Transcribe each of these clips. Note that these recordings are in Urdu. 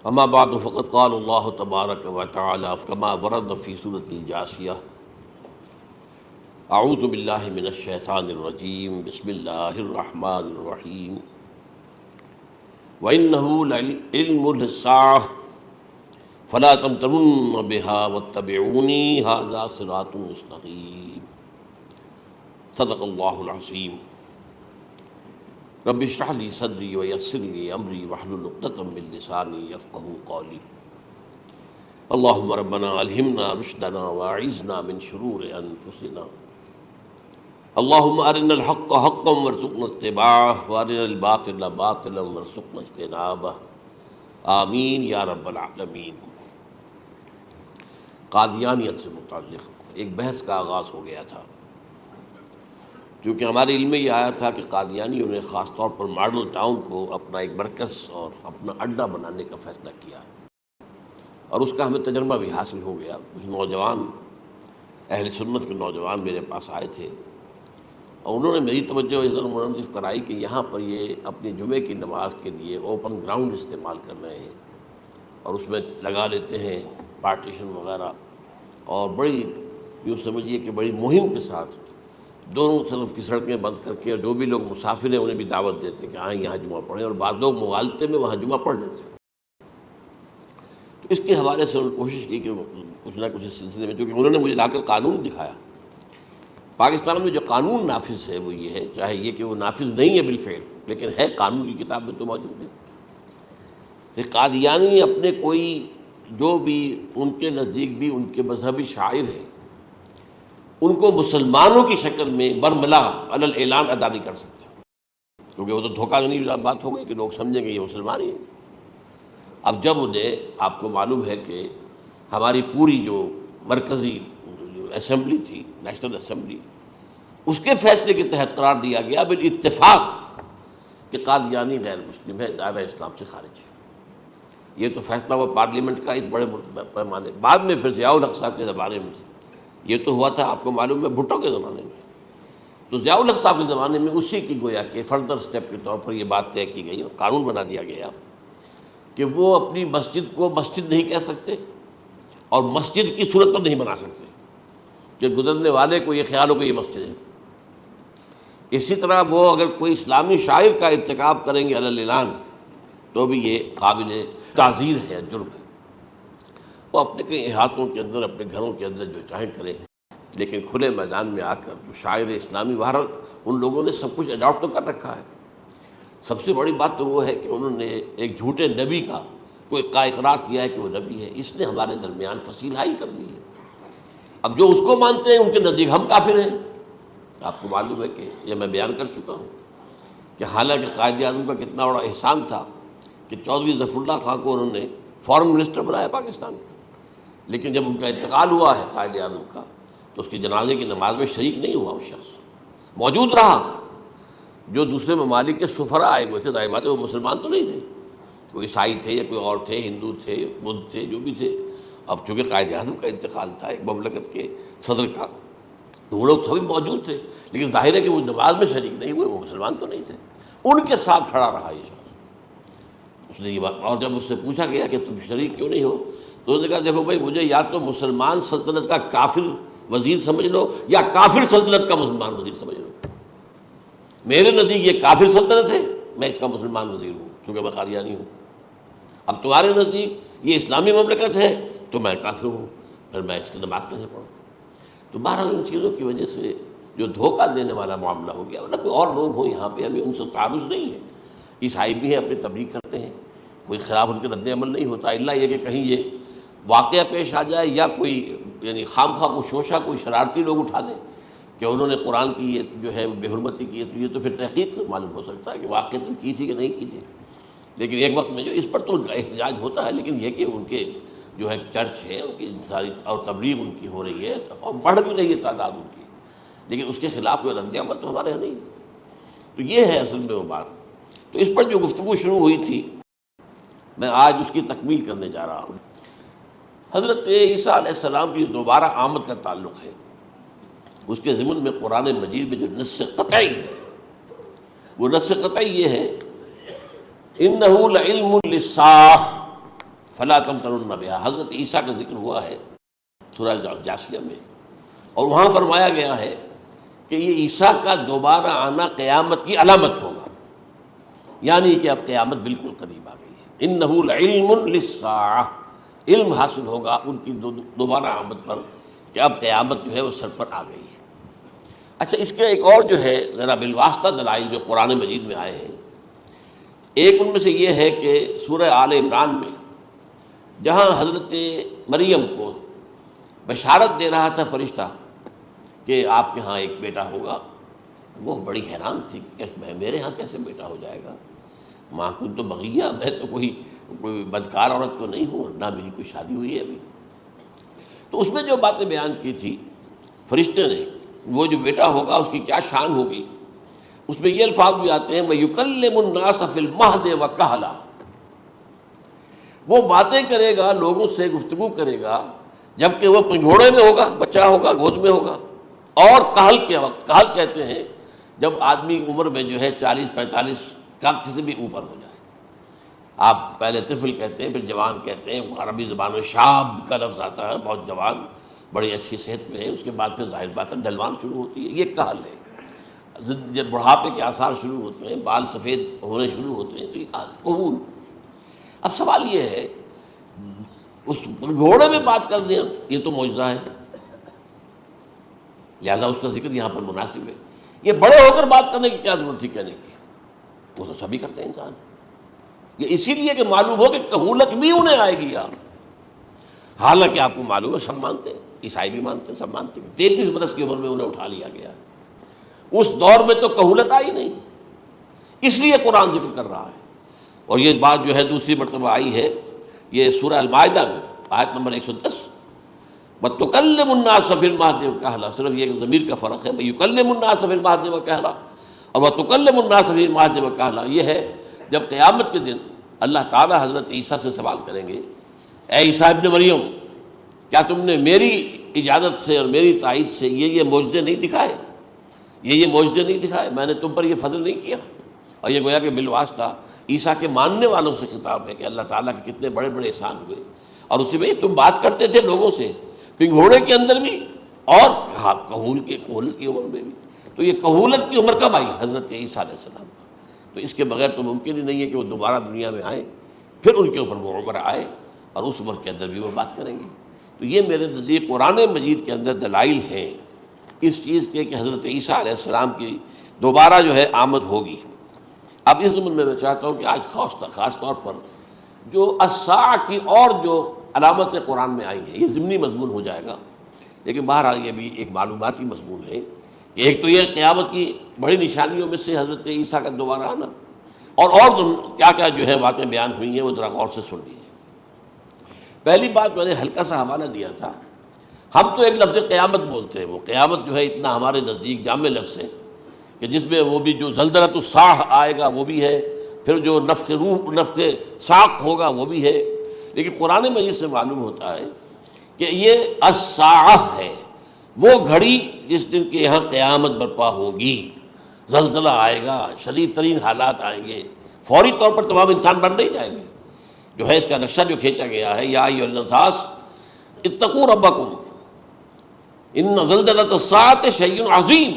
اما بعد فقد قال اللہ تبارک و تعالی كما ورد فی سورۃ الجاثیہ اعوذ باللہ من الشیطان الرجیم بسم اللہ الرحمن الرحیم وَإِنَّهُ لَعِلْمٌ لِلسَّاعَةِ فَلَا تَمْتَرُنَّ بِهَا وَاتَّبِعُونِي هَذَا صِرَاطٌ مُسْتَقِيمٌ صدق اللہ العظیم رب اشرح لی صدری ویسر لی امری واحلل عقدۃ من لسانی یفقہوا قولی اللہم ربنا الہمنا رشدنا واعذنا من شرور انفسنا اللہم ارنا الحق حقا وارزقنا اتباعہ وارنا الباطل باطلا وارزقنا اجتنابہ آمین یا رب العالمین۔ قادیانیت سے متعلق ایک بحث کا آغاز ہو گیا تھا، کیونکہ ہمارے علم میں یہ آیا تھا کہ قادیانیوں نے خاص طور پر ماڈل ٹاؤن کو اپنا ایک مرکز اور اپنا اڈہ بنانے کا فیصلہ کیا، اور اس کا ہمیں تجربہ بھی حاصل ہو گیا۔ کچھ نوجوان اہل سنت کے نوجوان میرے پاس آئے تھے اور انہوں نے میری توجہ اس طرح منصف کرائی کہ یہاں پر یہ اپنی جمعے کی نماز کے لیے اوپن گراؤنڈ استعمال کر رہے ہیں اور اس میں لگا لیتے ہیں پارٹیشن وغیرہ، اور بڑی یوں سمجھیے کہ بڑی مہم کے ساتھ دونوں طرف کی سڑکیں بند کر کے، اور جو بھی لوگ مسافر ہیں انہیں بھی دعوت دیتے کہ آئیں یہاں جمعہ پڑھیں، اور بعض لوگ مغالطے میں وہاں جمعہ پڑھ لیتے۔ تو اس کے حوالے سے انہوں نے کوشش کی کہ کچھ نہ کچھ اس سلسلے میں، کیونکہ انہوں نے مجھے لا کر قانون دکھایا۔ پاکستان میں جو قانون نافذ ہے وہ یہ ہے، چاہے یہ کہ وہ نافذ نہیں ہے بالفعل، لیکن ہے قانون کی کتاب میں تو موجود ہے کہ قادیانی اپنے کوئی جو بھی ان کے نزدیک بھی ان کے مذہبی شاعر ہیں، ان کو مسلمانوں کی شکل میں برملا علی الاعلان ادا نہیں کر سکتے، کیونکہ وہ تو دھوکہ دہی بات ہو گئی کہ لوگ سمجھیں گے یہ مسلمان ہی ہیں۔ اب جب انہیں، آپ کو معلوم ہے کہ ہماری پوری جو مرکزی اسمبلی تھی، نیشنل اسمبلی، اس کے فیصلے کے تحت قرار دیا گیا بالاتفاق کہ قادیانی غیر مسلم ہے، دائرہ اسلام سے خارج ہے۔ یہ تو فیصلہ ہوا پارلیمنٹ کا ایک بڑے پیمانے، بعد میں پھر ضیاء الحق صاحب کے زمانے میں یہ تو ہوا تھا، آپ کو معلوم ہے بھٹو کے زمانے میں، تو ضیاء الحق صاحب کے زمانے میں اسی کی گویا کہ فردر سٹیپ کے طور پر یہ بات طے کی گئی، قانون بنا دیا گیا کہ وہ اپنی مسجد کو مسجد نہیں کہہ سکتے اور مسجد کی صورت پر نہیں بنا سکتے کہ گزرنے والے کو یہ خیال ہو کہ یہ مسجد ہے۔ اسی طرح وہ اگر کوئی اسلامی شاعر کا ارتکاب کریں گے علی الاعلان تو بھی یہ قابل تعزیر ہے، جرم ہے۔ وہ اپنے کئی احاطوں کے اندر، اپنے گھروں کے اندر جو چاہیں کریں، لیکن کھلے میدان میں آ کر جو شاعر اسلامی باہر، ان لوگوں نے سب کچھ اڈاپٹ تو کر رکھا ہے۔ سب سے بڑی بات تو وہ ہے کہ انہوں نے ایک جھوٹے نبی کا اقرار کیا ہے کہ وہ نبی ہے، اس نے ہمارے درمیان فصیل حائل کر دی ہے۔ اب جو اس کو مانتے ہیں ان کے نزدیک ہم کافر ہیں۔ آپ کو معلوم ہے کہ یہ میں بیان کر چکا ہوں کہ حالانکہ قائد اعظم کا کتنا بڑا احسان تھا کہ چودھری ظفر اللہ خان کو انہوں نے فارن منسٹر بنایا پاکستان کا، لیکن جب ان کا انتقال ہوا ہے قائد اعظم کا تو اس کی جنازے کی نماز میں شریک نہیں ہوا، اس شخص موجود رہا۔ جو دوسرے ممالک کے سفراء آئے ہوئے تھے، ظاہر بات ہے وہ مسلمان تو نہیں تھے، کوئی عیسائی تھے یا کوئی اور تھے، ہندو تھے، بدھ تھے، جو بھی تھے۔ اب چونکہ قائد اعظم کا انتقال تھا ایک مملکت کے صدر کا، تو وہ لوگ سبھی موجود تھے، لیکن ظاہر ہے کہ وہ نماز میں شریک نہیں ہوئے، وہ مسلمان تو نہیں تھے۔ ان کے ساتھ کھڑا رہا یہ شخص۔ اس نے یہ بات، اور جب اس سے پوچھا گیا کہ تم شریک کیوں نہیں ہو تو اس نے کہا دیکھو بھائی، مجھے یا تو مسلمان سلطنت کا کافر وزیر سمجھ لو یا کافر سلطنت کا مسلمان وزیر سمجھ لو۔ میرے نزدیک یہ کافر سلطنت ہے، میں اس کا مسلمان وزیر ہوں کیونکہ میں قادیانی ہوں۔ اب تمہارے نزدیک یہ اسلامی مملکت ہے تو میں کافر ہوں، پھر میں اس کی نماز کیسے پڑھوں؟ تو بہرحال ان چیزوں کی وجہ سے جو دھوکہ دینے والا معاملہ ہو گیا، ورنہ کوئی اور لوگ ہوں یہاں پہ، ہمیں ان سے تعارض نہیں ہے۔ عیسائی بھی ہیں، اپنی تبلیغ کرتے ہیں، کوئی خلاف ان کے رد عمل نہیں ہوتا، الا یہ کہ کہیں یہ واقعہ پیش آ جائے یا کوئی یعنی خام خواہ کو شوشہ کوئی شرارتی لوگ اٹھا دیں کہ انہوں نے قرآن کی یہ جو ہے بے حرمتی کی ہے، تو یہ تو پھر تحقیق سے معلوم ہو سکتا ہے کہ واقعہ تو کی تھی کہ نہیں کی تھی۔ لیکن ایک وقت میں جو اس پر تو ان کا احتجاج ہوتا ہے، لیکن یہ کہ ان کے جو ہے چرچ ہے، ان کی ساری اور تبلیغ ان کی ہو رہی ہے اور بڑھ بھی رہی ہے تعداد ان کی، لیکن اس کے خلاف کوئی رد عمل تو ہمارے یہاں نہیں۔ تو یہ ہے اصل میں وہ بات۔ تو اس پر جو گفتگو شروع ہوئی تھی، میں آج اس کی تکمیل کرنے جا رہا ہوں۔ حضرت عیسیٰ علیہ السلام کی دوبارہ آمد کا تعلق ہے، اس کے ضمن میں قرآن مجید میں جو نص قطعی ہے، وہ نص قطعی یہ ہے، اِنَّهُ لَعِلْمٌ لِلسَّاعَةِ، فلا تمترن بها، حضرت عیسیٰ کا ذکر ہوا ہے سورہ جاثیہ میں، اور وہاں فرمایا گیا ہے کہ یہ عیسیٰ کا دوبارہ آنا قیامت کی علامت ہوگا، یعنی کہ اب قیامت بالکل قریب آ گئی ہے۔ انہ لعلم للساعہ، علم حاصل ہوگا ان کی دوبارہ آمد پر کہ اب قیامت جو ہے وہ سر پر آ گئی ہے۔ اچھا، اس کے ایک اور جو ہے ذرا بالواسطہ دلائل جو قرآن مجید میں آئے ہیں، ایک ان میں سے یہ ہے کہ سورہ آل عمران میں جہاں حضرت مریم کو بشارت دے رہا تھا فرشتہ کہ آپ کے ہاں ایک بیٹا ہوگا، وہ بڑی حیران تھی کہ میرے ہاں کیسے بیٹا ہو جائے گا، ماں کن تو بغیہ، میں تو کوئی بدکار عورت تو نہیں ہوں، نہ میری کوئی شادی ہوئی ہے ابھی۔ تو اس میں جو باتیں بیان کی تھی فرشتے نے، وہ جو بیٹا ہوگا اس کی کیا شان ہوگی، اس میں یہ الفاظ بھی آتے ہیں وَيُكَلِّمُ النَّاسَ فِي الْمَهْدِ وَكَهْلًا، وہ باتیں کرے گا، لوگوں سے گفتگو کرے گا جبکہ وہ پنگھوڑے میں ہوگا، بچہ ہوگا، گود میں ہوگا، اور کہل کے وقت، کہل کہتے ہیں جب آدمی عمر میں جو ہے 40-45 کا کسی بھی اوپر ہو جائے، آپ پہلے طفل کہتے ہیں پھر جوان کہتے ہیں، عربی زبان میں شاب کا لفظ آتا ہے، بہت جوان، بڑی اچھی صحت میں ہے، اس کے بعد پھر ظاہر بات ہے ڈھلوان شروع ہوتی ہے، یہ کہل ہے۔ جب بڑھاپے کے آثار شروع ہوتے ہیں، بال سفید ہونے شروع ہوتے ہیں، تو یہ کہل، قبول۔ اب سوال یہ ہے اس گھوڑے میں بات کر دیں، یہ تو معجزہ ہے، لہٰذا اس کا ذکر یہاں پر مناسب ہے۔ یہ بڑے ہو کر بات کرنے کی کیا ضرورت تھی کہنے کی، وہ تو سبھی کرتے ہیں انسان، یہ اسی لیے کہ معلوم ہو کہ کہولت بھی انہیں آئے گی یار، حالانکہ آپ کو معلوم ہے سب مانتے ہیں، عیسائی بھی مانتے ہیں، سب مانتے ہیں، 33 برس کی عمر میں انہیں اٹھا لیا گیا، اس دور میں تو کہولت آئی نہیں، اس لیے قرآن ذکر کر رہا ہے۔ اور یہ بات جو ہے دوسری مرتبہ آئی ہے یہ سورہ المائدہ میں آیت نمبر 110، وَتُكَلِّمُ النَّاسَ فِي الْمَهْدِ وَكَهْلًا، صرف یہ ضمیر کا فرق ہے، يُكَلِّمُ النَّاسَ فِي الْمَهْدِ وَكَهْلًا اور وَتُكَلِّمُ النَّاسَ فِي الْمَهْدِ وَكَهْلًا، یہ ہے جب قیامت کے دن اللہ تعالیٰ حضرت عیسیٰ سے سوال کریں گے، اے عیسیٰ ابن مریم، کیا تم نے میری اجازت سے اور میری تائید سے یہ معجزے نہیں دکھائے، یہ معجزے نہیں دکھائے، میں نے تم پر یہ فضل نہیں کیا؟ اور یہ گویا کہ بالواسطہ عیسیٰ کے ماننے والوں سے خطاب ہے کہ اللہ تعالیٰ کے کتنے بڑے بڑے احسان ہوئے، اور اسی میں تم بات کرتے تھے لوگوں سے پنگھوڑے کے اندر بھی اور کہولت کی عمر میں بھی، تو یہ کہولت کی عمر کب آئی؟ حضرت عیسیٰ علیہ السلام، تو اس کے بغیر تو ممکن ہی نہیں ہے کہ وہ دوبارہ دنیا میں آئیں، پھر ان کے اوپر وہ عمر آئے اور اس عمر کے اندر بھی وہ بات کریں گے۔ تو یہ میرے نزدیک قرآن مجید کے اندر دلائل ہیں اس چیز کے کہ حضرت عیسیٰ علیہ السلام کی دوبارہ جو ہے آمد ہوگی۔ اب اس ضمن میں چاہتا ہوں کہ آج خاص طور پر جو الساعہ کی اور جو علامتیں قرآن میں آئی ہیں، یہ ضمنی مضمون ہو جائے گا، لیکن بہرحال یہ بھی ایک معلوماتی مضمون ہے کہ ایک تو یہ قیامت کی بڑی نشانیوں میں سے حضرت عیسیٰ کا دوبارہ آنا، اور کیا کیا جو ہے باتیں بیان ہوئی ہیں وہ ذرا غور سے سن لیجیے۔ پہلی بات میں نے ہلکا سا حوالہ دیا تھا، ہم تو ایک لفظ قیامت بولتے ہیں، وہ قیامت جو ہے اتنا ہمارے نزدیک جامع لفظ ہے کہ جس میں وہ بھی جو زلزلۃ الساعہ آئے گا وہ بھی ہے، پھر جو نفخ روح، نفخ ساق ہوگا وہ بھی ہے، لیکن قرآن مجید سے معلوم ہوتا ہے کہ یہ الساعہ ہے، وہ گھڑی جس دن کے یہاں قیامت برپا ہوگی، زلزلہ آئے گا، شدید ترین حالات آئیں گے، فوری طور پر تمام انسان بن نہیں جائیں گے۔ جو ہے اس کا نقشہ جو کھینچا گیا ہے، یا ایھا الناس اتقوا ربکم ان زلزلۃ الساعۃ شیء عظیم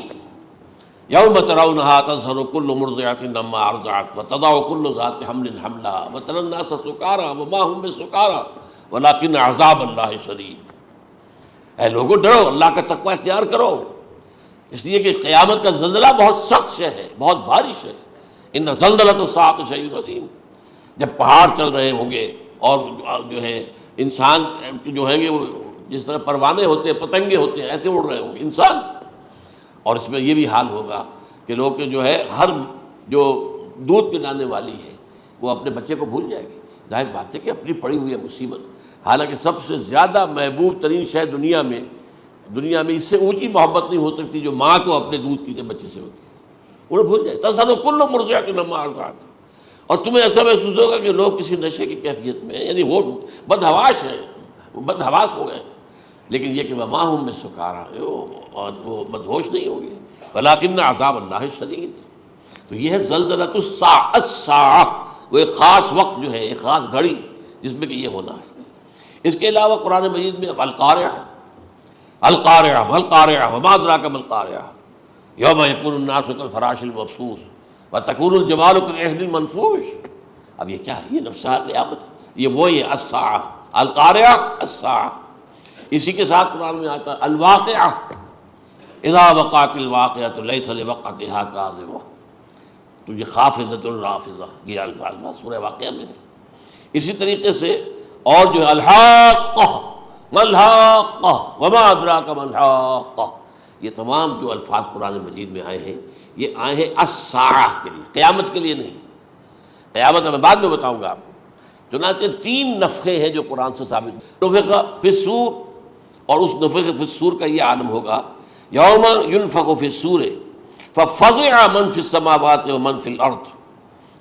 یوم ترونها تذہل کل مرضعۃ عما ارضعت وتضع کل ذات حمل حملها وتری الناس سکارى وما هم بسکارى ولکن عذاب اللہ شدید۔ اے لوگوں ڈرو، اللہ کا تقوی اختیار کرو، اس لیے کہ قیامت کا زلزلہ بہت سخت شے ہے، بہت بھاری ہے۔ ان زلزلۃ الساعۃ شیء عظیم، جب پہاڑ چل رہے ہوں گے اور جو ہے انسان جو ہیں گے وہ جس طرح پروانے ہوتے ہیں، پتنگے ہوتے ہیں، ایسے اڑ رہے ہوں گے انسان، اور اس میں یہ بھی حال ہوگا کہ لوگ جو ہے ہر جو دودھ پلانے والی ہے وہ اپنے بچے کو بھول جائے گی، ظاہر بات ہے کہ اپنی پڑی ہوئی ہے مصیبت، حالانکہ سب سے زیادہ محبوب ترین شے دنیا میں اس سے اونچی محبت نہیں ہو سکتی جو ماں کو اپنے دودھ پیتے بچے سے ہوتی ہے، انہیں بھول جائے تذہل کل مرضعۃ عما ارضعت، اور تمہیں ایسا محسوس ہوگا کہ لوگ کسی نشے کی کیفیت میں، یعنی وہ بدحواس ہیں، بدحواس ہو گئے، لیکن یہ کہ وما ہم بسکارى، اور وہ مدہوش نہیں ہوں گے، ولکن عذاب اللہ شدید۔ تو یہ ہے زلزلۃ الساعہ، وہ ایک خاص وقت جو ہے، ایک خاص گھڑی جس میں کہ یہ ہونا ہے۔ اس کے علاوہ قرآن مجید میں القارعہ القارعہ القارعہ وما ادراک ما القارعہ یوم یکون الناس کالفراش المبثوث وتکون الجبال کالعہن المنفوش۔ اب یہ کیا ہے؟ یہ نقشہ قیامت، یہ وہی ہے الساعہ، القارعہ الساعہ۔ اسی کے ساتھ قرآن میں آتا ہے الواقعہ اذا وقعت الواقعۃ لیس لوقعتها کاذبہ، تو یہ خافضۃ رافضہ، یہ الفاظ سورہ واقعہ میں ہے۔ اسی طریقے سے اور جو ہے الحاقہ ما الحاقہ وما ادراک ما الحاقہ، یہ تمام جو الفاظ قرآن مجید میں آئے ہیں یہ آئے ہیں الساعہ کے لیے، قیامت کے لیے نہیں۔ قیامت میں بعد میں بتاؤں گا آپ کو۔ چنانچہ 3 نفخے ہیں جو قرآن سے ثابت، نفخ فی الصور، اور اس نفخ فی الصور کا یہ عالم ہوگا یوم ینفخ فی الصور ففزع من فی السماوات ومن فی الارض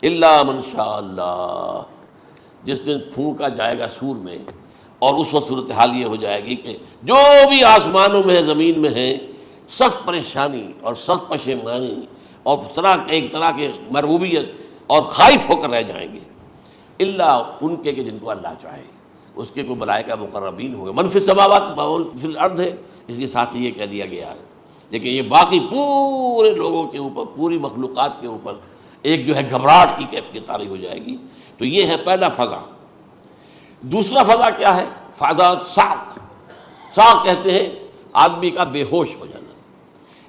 الا من شاء اللہ، جس دن پھونکا جائے گا سور میں، اور اس وقت صورتحال یہ ہو جائے گی کہ جو بھی آسمانوں میں ہے زمین میں ہے سخت پریشانی اور سخت پشیمانی اور ایک طرح کی مرعوبیت اور خائف ہو کر رہ جائیں گے، الا ان کے کہ جن کو اللہ چاہے، اس کے کوئی ملائکہ مقربین ہوں گے۔ من فی السماوات ومن فی الارض ہے، اس کے ساتھ یہ کہہ دیا گیا ہے، لیکن یہ باقی پورے لوگوں کے اوپر، پوری مخلوقات کے اوپر ایک جو ہے گھبراہٹ کی کیفیت طاری ہو جائے گی۔ تو یہ ہے پہلا فضا۔ دوسرا فضا کیا ہے؟ فضا صعق، صعق کہتے ہیں آدمی کا بے ہوش ہو جانا۔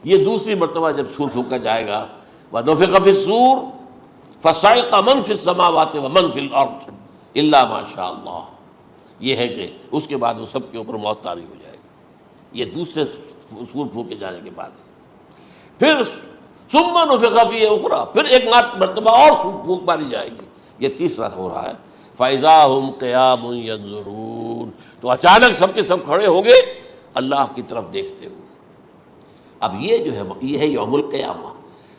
یہ دوسری مرتبہ جب سور پھونکا جائے گا، وَنُفِخَ فِي الصُّورِ فَصَعِقَ مَن فِي السَّمَاوَاتِ وَمَن فِي الْأَرْضِ إِلَّا مَا شَاءَ اللَّهُ، یہ ہے کہ اس کے بعد وہ سب کے اوپر موت طاری ہو جائے گی۔ یہ دوسرے سور پھونکے جانے کے بعد ہے۔ پھر ثُمَّ نُفِخَ فِيهِ أُخْرَى، پھر ایک مرتبہ اور پھونک ماری جائے گی، یہ تیسرا ہو رہا ہے۔ فَإِذَا هُمْ قِيَامٌ يَنظُرُونَ، تو اچانک سب کے سب کھڑے ہوں گے اللہ کی طرف دیکھتے ہوئے۔ اب یہ جو ہے یہ ہے یوم القیامہ،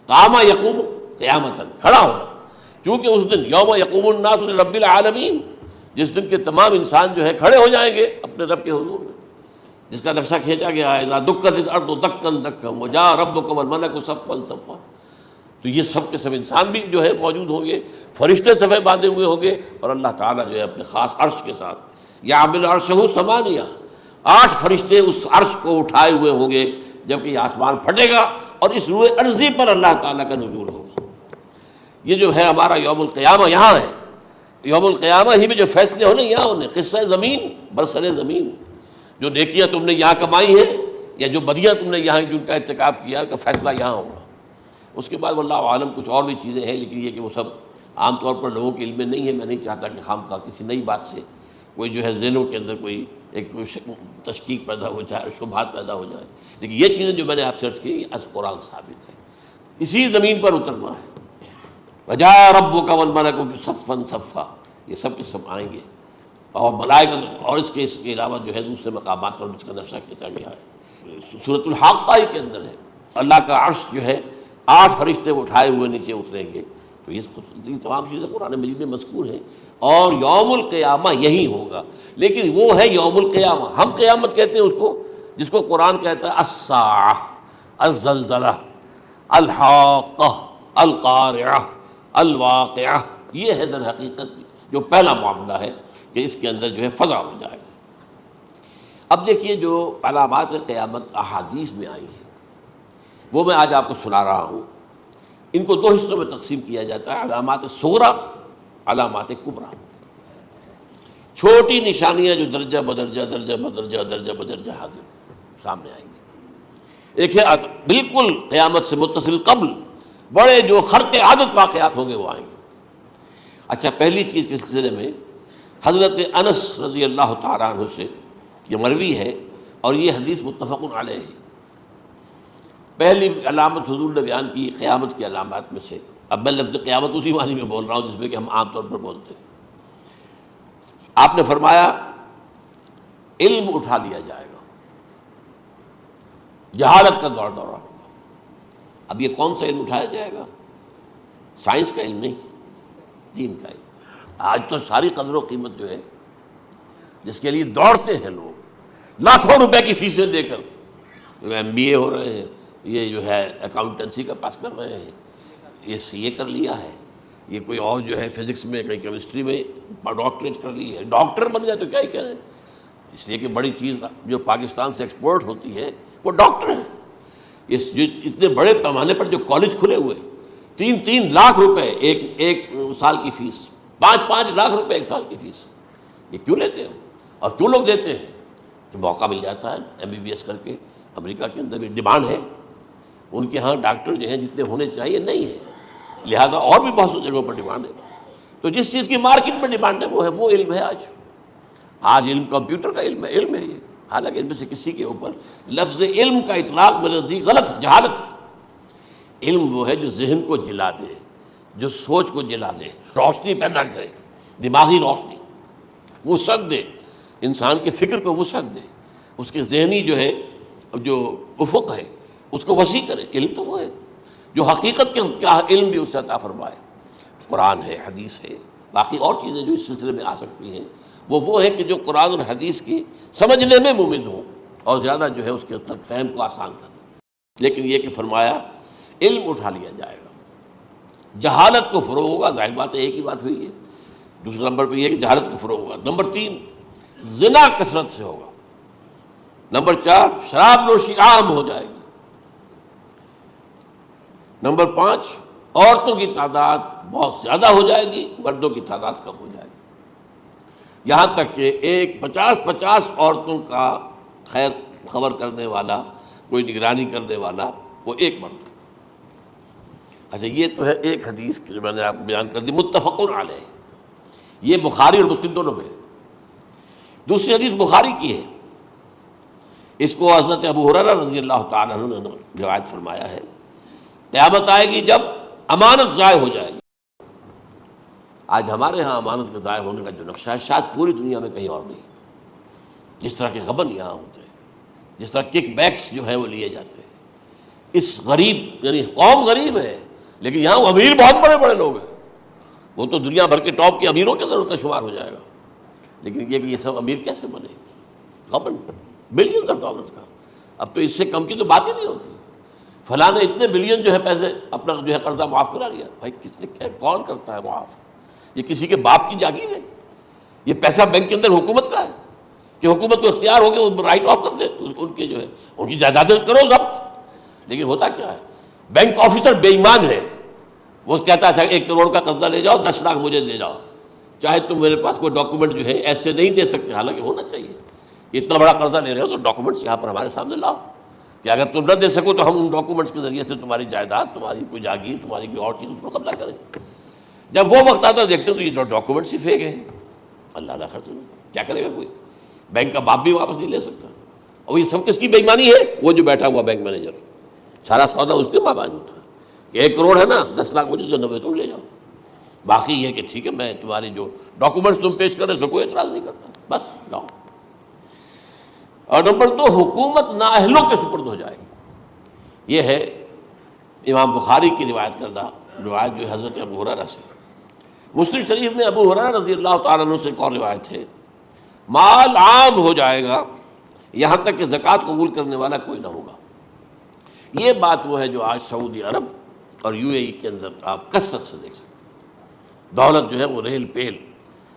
قام یقوم قیامتاً، کھڑا ہونا، کیونکہ اس دن یوم یقوم الناس لرب العالمین، جس دن کے تمام انسان جو ہے کھڑے ہو جائیں گے اپنے رب کے حضور میں، جس کا نقشہ کھینچا گیا ہے اذا دکت الارض دکا دکا وجاء ربک والملک صفا صفا۔ تو یہ سب کے سب انسان بھی جو ہے موجود ہوں گے، فرشتے صفے باندھے ہوئے ہوں گے، اور اللہ تعالیٰ جو ہے اپنے خاص عرش کے ساتھ یحمل عرشہ ثمانیہ، 8 فرشتے اس عرش کو اٹھائے ہوئے ہوں گے جبکہ یہ آسمان پھٹے گا اور اس روئے ارضی پر اللہ تعالیٰ کا نزول ہوگا۔ یہ جو ہے ہمارا یوم القیامہ یہاں ہے، یوم القیامہ ہی میں جو فیصلے ہونے یہاں ہونے، قصہ زمین برسر زمین، جو نیکیاں تم نے یہاں کمائی ہیں یا جو بدیاں تم نے یہاں جن کا ارتکاب کیا کا فیصلہ یہاں ہوگا۔ اس کے بعد واللہ عالم کچھ اور بھی چیزیں ہیں، لیکن یہ کہ وہ سب عام طور پر لوگوں کے علم میں نہیں ہے۔ میں نہیں چاہتا کہ خام خواہ کسی نئی بات سے کوئی جو ہے ذہنوں کے اندر کوئی ایک تشکیک پیدا ہو جائے، شبہات پیدا ہو جائے، لیکن یہ چیزیں جو میں نے آپ سے عرض کی یہ از قرآن ثابت ہے، اسی زمین پر اترنا ہے۔ وجاء ربک والملک صفا صفا، یہ سب کے سب آئیں گے، اور ملائکہ، اور اس کے علاوہ جو ہے دوسرے مقامات پر جس کا نقشہ کھینچا گیا ہے سورۃ الحاقہ کے اندر ہے، اللہ کا عرش جو ہے 8 فرشتے اٹھائے ہوئے نیچے اتریں گے۔ تو یہ تمام چیزیں قرآن مجید میں مذکور ہیں، اور یوم القیامہ یہی ہوگا، لیکن وہ ہے یوم القیامہ، ہم قیامت کہتے ہیں اس کو جس کو قرآن کہتا ہے الساعہ، الزلزلہ، الحاقہ، القارعہ، الواقعہ۔ یہ ہے در حقیقت جو پہلا معاملہ ہے کہ اس کے اندر جو ہے فضا ہو جائے گا۔ اب دیکھیے جو علامات قیامت احادیث میں آئی ہیں وہ میں آج آپ کو سنا رہا ہوں۔ ان کو 2 حصوں میں تقسیم کیا جاتا ہے، علامات صغریٰ، علامات کبریٰ۔ چھوٹی نشانیاں جو درجہ بدرجہ درجہ بدرجہ درجہ بدرجہ حاضر سامنے آئیں گے۔ ایک ہے بالکل قیامت سے متصل قبل بڑے جو خرق عادت واقعات ہوں گے وہ آئیں گے۔ اچھا، پہلی چیز کے سلسلے میں حضرت انس رضی اللہ تعالیٰ عنہ سے یہ مروی ہے، اور یہ حدیث متفق علیہ ہے۔ پہلی علامت حضور نے بیان کی قیامت کی علامات میں سے، اب میں لفظ قیامت اسی معنی میں بول رہا ہوں جس میں کہ ہم عام طور پر بولتے ہیں۔ آپ نے فرمایا علم اٹھا لیا جائے گا، جہالت کا دورہ ہوگا۔ اب یہ کون سا علم اٹھایا جائے گا؟ سائنس کا علم نہیں، دین کا علم۔ آج تو ساری قدر و قیمت جو ہے جس کے لیے دوڑتے ہیں لوگ، لاکھوں روپے کی فیسیں دے کر، MBA ہو رہے ہیں، یہ جو ہے اکاؤنٹنسی کا پاس کر رہے ہیں، یہ CA کر لیا ہے، یہ کوئی اور جو ہے فزکس میں کہیں کیمسٹری میں ڈاکٹریٹ کر لی ہے، ڈاکٹر بن جائے تو کیا ہی کہیں، اس لیے کہ بڑی چیز جو پاکستان سے ایکسپورٹ ہوتی ہے وہ ڈاکٹر ہیں۔ اس جو اتنے بڑے پیمانے پر جو کالج کھلے ہوئے، 3 لاکھ روپے ایک سال کی فیس، 5 لاکھ روپے ایک سال کی فیس، یہ کیوں لیتے ہیں اور کیوں لوگ دیتے ہیں؟ کہ موقع مل جاتا ہے MBBS کر کے۔ امریکہ کے اندر بھی ڈیمانڈ ہے، ان کے ہاں ڈاکٹر جو ہیں جتنے ہونے چاہیے نہیں ہے، لہذا اور بھی بہت سی جگہوں پر ڈیمانڈ ہے۔ تو جس چیز کی مارکیٹ میں ڈیمانڈ ہے وہ علم ہے۔ آج علم کمپیوٹر کا علم ہے یہ، حالانکہ ان میں سے کسی کے اوپر لفظ علم کا اطلاق میرے نزدیک غلط ہے، جہالت ہے۔ علم وہ ہے جو ذہن کو جلا دے، جو سوچ کو جلا دے، روشنی پیدا کرے، دماغی روشنی، وسعت دے، انسان کے فکر کو وسعت دے، اس کے ذہنی جو افق ہے اس کو وسیع کرے۔ علم تو وہ ہے جو حقیقت کے کیا علم بھی اس سے عطا فرمائے۔ قرآن ہے، حدیث ہے، باقی اور چیزیں جو اس سلسلے میں آ سکتی ہیں وہ ہے کہ جو قرآن اور حدیث کی سمجھنے میں مومن ہوں اور زیادہ جو ہے اس کے تک فہم کو آسان کر دیں۔ لیکن یہ کہ فرمایا علم اٹھا لیا جائے گا، جہالت کو فروغ ہوگا، ظاہر بات ہے ایک ہی بات ہوئی ہے۔ دوسرے نمبر پہ یہ کہ جہالت کو فروغ ہوگا۔ نمبر 3 زنا کثرت سے ہوگا۔ نمبر 4 شراب نوشی عام ہو جائے گی۔ نمبر 5 عورتوں کی تعداد بہت زیادہ ہو جائے گی، مردوں کی تعداد کم ہو جائے گی، یہاں تک کہ 50 عورتوں کا خیر خبر کرنے والا، کوئی نگرانی کرنے والا، وہ ایک مرد۔ اچھا، یہ تو ہے ایک حدیث جو میں نے آپ کو بیان کر دی، متفق علیہ، یہ بخاری اور مسلم دونوں میں۔ دوسری حدیث بخاری کی ہے، اس کو حضرت ابو ہریرہ رضی اللہ تعالیٰ عنہ نے روایت فرمایا ہے، قیامت آئے گی جب امانت ضائع ہو جائے گی۔ آج ہمارے ہاں امانت کے ضائع ہونے کا جو نقشہ ہے شاید پوری دنیا میں کہیں اور نہیں۔ جس طرح کے غبن یہاں ہوتے ہیں، جس طرح کک بیکس جو ہے وہ لیے جاتے ہیں، اس غریب یعنی قوم غریب ہے لیکن یہاں وہ امیر بہت بڑے بڑے لوگ ہیں، وہ تو دنیا بھر کے ٹاپ کے امیروں کے اندر ان کا شمار ہو جائے گا، لیکن یہ کہ یہ سب امیر کیسے بنے؟ غبن بلین ڈالرز کا، اب تو اس سے کم کی تو بات ہی نہیں ہوتی۔ فلاں نے اتنے بلین جو ہے پیسے اپنا جو ہے قرضہ معاف کرا لیا۔ بھائی کس نے کیا، کون کرتا ہے معاف؟ یہ کسی کے باپ کی جاگیر ہے؟ یہ پیسہ بینک کے اندر حکومت کا ہے کہ حکومت کو اختیار ہو کے وہ رائٹ آف کر دے ان کے جو ہے ان کی جائیدادیں کرو ضبط۔ لیکن ہوتا کیا ہے، بینک آفیسر بے ایمان ہے، وہ کہتا تھا 1 کروڑ کا قرضہ لے جاؤ، 10 لاکھ مجھے دے جاؤ، چاہے تم میرے پاس کوئی ڈاکومنٹ جو ہے ایسے نہیں دے سکتے، حالانکہ ہونا چاہیے۔ اتنا بڑا قرضہ لے رہے ہو تو ڈاکومنٹس یہاں پر ہمارے سامنے لاؤ کہ اگر تم نہ دے سکو تو ہم ان ڈاکومنٹس کے ذریعے سے تمہاری جائیداد، تمہاری کوئی جاگیر، تمہاری کوئی اور چیز اس کو قبضہ کریں۔ جب وہ وقت آتا ہے دیکھتے ہو تو یہ ڈاکومنٹس ہی فیک ہیں۔ اللہ نہ خرچ، کیا کرے گا کوئی؟ بینک کا باپ بھی واپس نہیں لے سکتا۔ اور یہ سب کس کی بے ایمانی ہے؟ وہ جو بیٹھا ہوا بینک مینیجر، سارا سودا اس کے مابین ہوتا ہے کہ 1 کروڑ ہے نا، 10 لاکھ مجھے 90 تم لے جاؤ، باقی یہ کہ ٹھیک ہے میں تمہاری جو ڈاکومنٹس تم پیش کر رہے ہو کوئی اعتراض نہیں کرتا، بس لاؤ۔ اور نمبر 2 حکومت نااہلوں کے سپرد ہو جائے گی۔ یہ ہے امام بخاری کی روایت کردہ روایت جو حضرت ابو ہریرہ سے۔ مسلم شریف میں ابو ہریرہ رضی اللہ تعالیٰ عنہ سے ایک اور روایت ہے، مال عام ہو جائے گا یہاں تک کہ زکوٰۃ قبول کرنے والا کوئی نہ ہوگا۔ یہ بات وہ ہے جو آج سعودی عرب اور UAE کے اندر آپ کثرت سے دیکھ سکتے ہیں۔ دولت جو ہے وہ ریل پیل،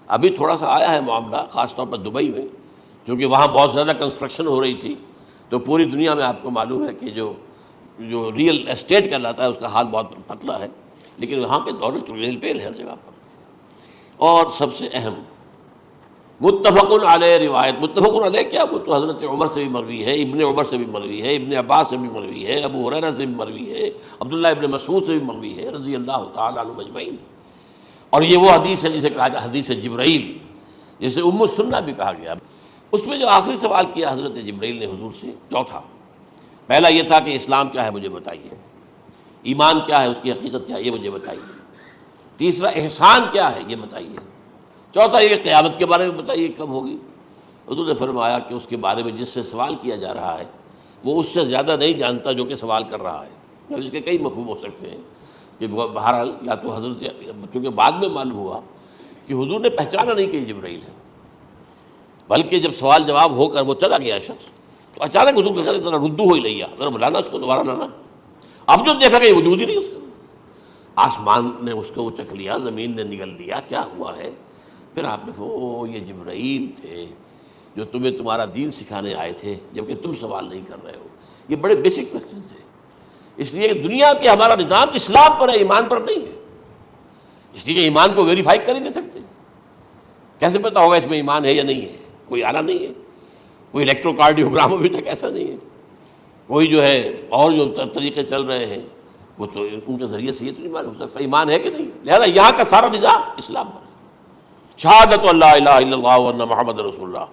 ابھی تھوڑا سا آیا ہے معاملہ خاص طور پر دبئی میں، کیونکہ وہاں بہت زیادہ کنسٹرکشن ہو رہی تھی، تو پوری دنیا میں آپ کو معلوم ہے کہ جو ریئل اسٹیٹ کہلاتا ہے اس کا حال بہت پتلا ہے، لیکن وہاں پہ دولت ریل پیل ہے ہر جگہ پر۔ اور سب سے اہم متفق علیہ روایت، متفق علیہ کیا، وہ تو حضرت عمر سے بھی مروی ہے، ابن عمر سے بھی مروی ہے، ابن عباس سے بھی مروی ہے، ابو ہریرہ سے بھی مروی ہے، عبداللہ ابن مسعود سے بھی مروی ہے رضی اللہ تعالیٰ عنہ اجمعین۔ اور یہ وہ حدیث ہے جسے کہا جائے حدیث جبرائیل، جسے ام السنہ بھی کہا گیا۔ اس میں جو آخری سوال کیا حضرت جبرائیل نے حضور سے، چوتھا، پہلا یہ تھا کہ اسلام کیا ہے مجھے بتائیے، ایمان کیا ہے، اس کی حقیقت کیا ہے یہ مجھے بتائیے، تیسرا احسان کیا ہے یہ بتائیے، چوتھا یہ کہ قیامت کے بارے میں بتائیے کب ہوگی۔ حضور نے فرمایا کہ اس کے بارے میں جس سے سوال کیا جا رہا ہے وہ اس سے زیادہ نہیں جانتا جو کہ سوال کر رہا ہے۔ اس کے کئی مفہوم ہو سکتے ہیں کہ بہرحال یا تو حضرت، چونکہ بعد میں معلوم ہوا کہ حضور نے پہچانا نہیں کہ یہ جبرائیل ہے، بلکہ جب سوال جواب ہو کر وہ چلا گیا شخص تو اچانک حضور کے ساتھ ذرا ردو ہو ہی لیا، ذرا بلانا اس کو دوبارہ لانا۔ اب جو دیکھا کہ یہ وجود ہی نہیں اس کا، آسمان نے اس کو چکھ لیا، زمین نے نگل لیا، کیا ہوا ہے؟ پھر آپ نے یہ جبرائیل تھے جو تمہیں تمہارا دین سکھانے آئے تھے، جبکہ تم سوال نہیں کر رہے ہو۔ یہ بڑے بیسک کوسچن تھے، اس لیے کہ دنیا کے ہمارا نظام اسلام پر ہے، ایمان پر نہیں ہے، اس لیے کہ ایمان کو ویریفائی کر ہی نہیں سکتے۔ کیسے پتہ ہوگا اس میں ایمان ہے یا نہیں ہے؟ کوئی آلہ نہیں ہے، کوئی الیکٹروکارڈیوگرام ابھی تک ایسا نہیں ہے، کوئی جو ہے اور جو طریقے چل رہے ہیں وہ تو ان کے ذریعے سے یہ تو نہیں معلوم ہو سکتا ایمان ہے کہ نہیں۔ لہذا یہاں کا سارا نظام اسلام پر ہے، شہادت اللہ الہ الا اللہ وان محمد رسول اللہ،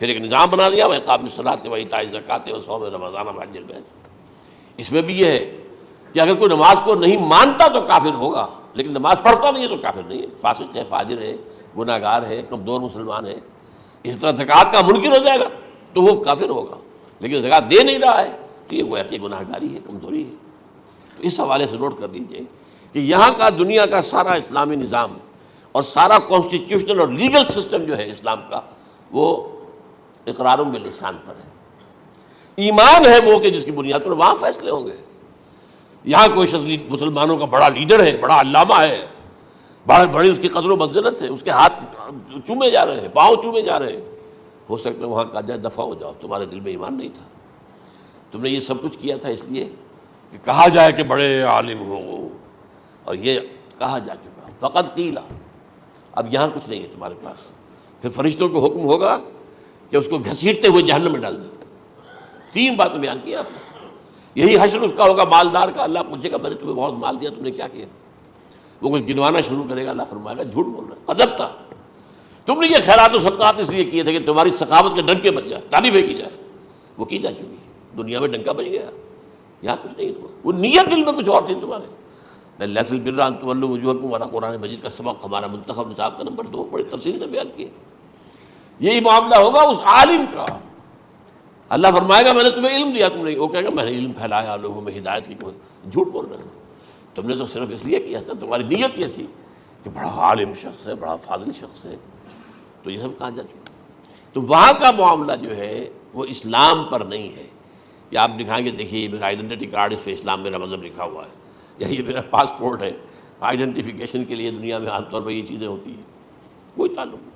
پھر ایک نظام بنا دیا، وہ اقام الصلاۃ و ایتاء الزکوٰۃ و صوم رمضان و حج البیت۔ اس میں بھی یہ ہے کہ اگر کوئی نماز کو نہیں مانتا تو کافر ہوگا، لیکن نماز پڑھتا نہیں ہے تو کافر نہیں ہے، فاسق ہے، فاجر ہے، گناہ گار ہے، کمزور مسلمان ہے۔ اس طرح زکوٰۃ کا منکر ہو جائے گا تو وہ کافر ہوگا، لیکن زکوٰۃ دے نہیں رہا ہے تو یہ گویا کہ گناہ گاری ہے، کمزوری ہے۔ تو اس حوالے سے نوٹ کر لیجئے کہ یہاں کا دنیا کا سارا اسلامی نظام اور سارا کانسٹیٹیوشنل اور لیگل سسٹم جو ہے اسلام کا، وہ اقرار باللسان پر ہے۔ ایمان ہے وہ کہ جس کی بنیاد پر وہاں فیصلے ہوں گے۔ یہاں کوئی شخص مسلمانوں کا بڑا لیڈر ہے، بڑا علامہ ہے، بڑی اس کی قدر و منزلت ہے، اس کے ہاتھ چومے جا رہے ہیں، پاؤں چومے جا رہے ہیں، ہو سکتا ہے وہاں کہا جائے دفع ہو جاؤ، تمہارے دل میں ایمان نہیں تھا، تم نے یہ سب کچھ کیا تھا اس لیے کہ کہا جائے کہ بڑے عالم ہو، اور یہ کہا جا چکا فقط قیلا۔ اب یہاں کچھ نہیں ہے تمہارے پاس، پھر فرشتوں کو حکم ہوگا کہ اس کو گھسیٹتے ہوئے جہنم میں ڈال دیں۔ تین باتیں بیان کی آپ نے، یہی حشر اس کا ہوگا مالدار کا۔ اللہ پوچھے گا میں نے تمہیں بہت مال دیا، تم نے کیا کیا؟ وہ کچھ گنوانا شروع کرے گا، اللہ فرمائے گا جھوٹ بول رہا، قذبت، تم نے یہ خیرات و صدقات اس لیے کیے تھے کہ تمہاری سخاوت کے ڈنکے بج جائے، تعریفیں کی جائے، وہ کی جا چکی ہے، دنیا میں ڈنکا بج گیا، یہاں کچھ نہیں تھا، وہ نیت دل میں کچھ اور تھی تمہارے۔ لیس البر ان تولوا وجوہکم، والا قرآن مجید کا سبق ہمارا منتخب نصاب کا نمبر 2 بڑی تفصیل سے بیان کیا۔ یہی معاملہ ہوگا اس عالم کا، اللہ فرمائے گا میں نے تمہیں علم دیا، تم نے، وہ کہے گا میں نے علم پھیلایا لوگوں میں ہدایت کی، کوئی جھوٹ بول رہے ہو، تم نے تو صرف اس لیے کیا تھا، تمہاری نیت یہ تھی کہ بڑا عالم شخص ہے، بڑا فاضل شخص ہے، تو یہ سب کہا جا چکا۔ تو وہاں کا معاملہ جو ہے وہ اسلام پر نہیں ہے۔ یہ آپ دکھائیں گے، دیکھیے یہ میرا آئیڈینٹی کارڈ، اس پہ اسلام میرا مذہب لکھا ہوا ہے، یا یہ میرا پاسپورٹ ہے، آئیڈینٹیفیکیشن کے لیے دنیا میں عام طور پر یہ چیزیں ہوتی ہیں، کوئی تعلق نہیں۔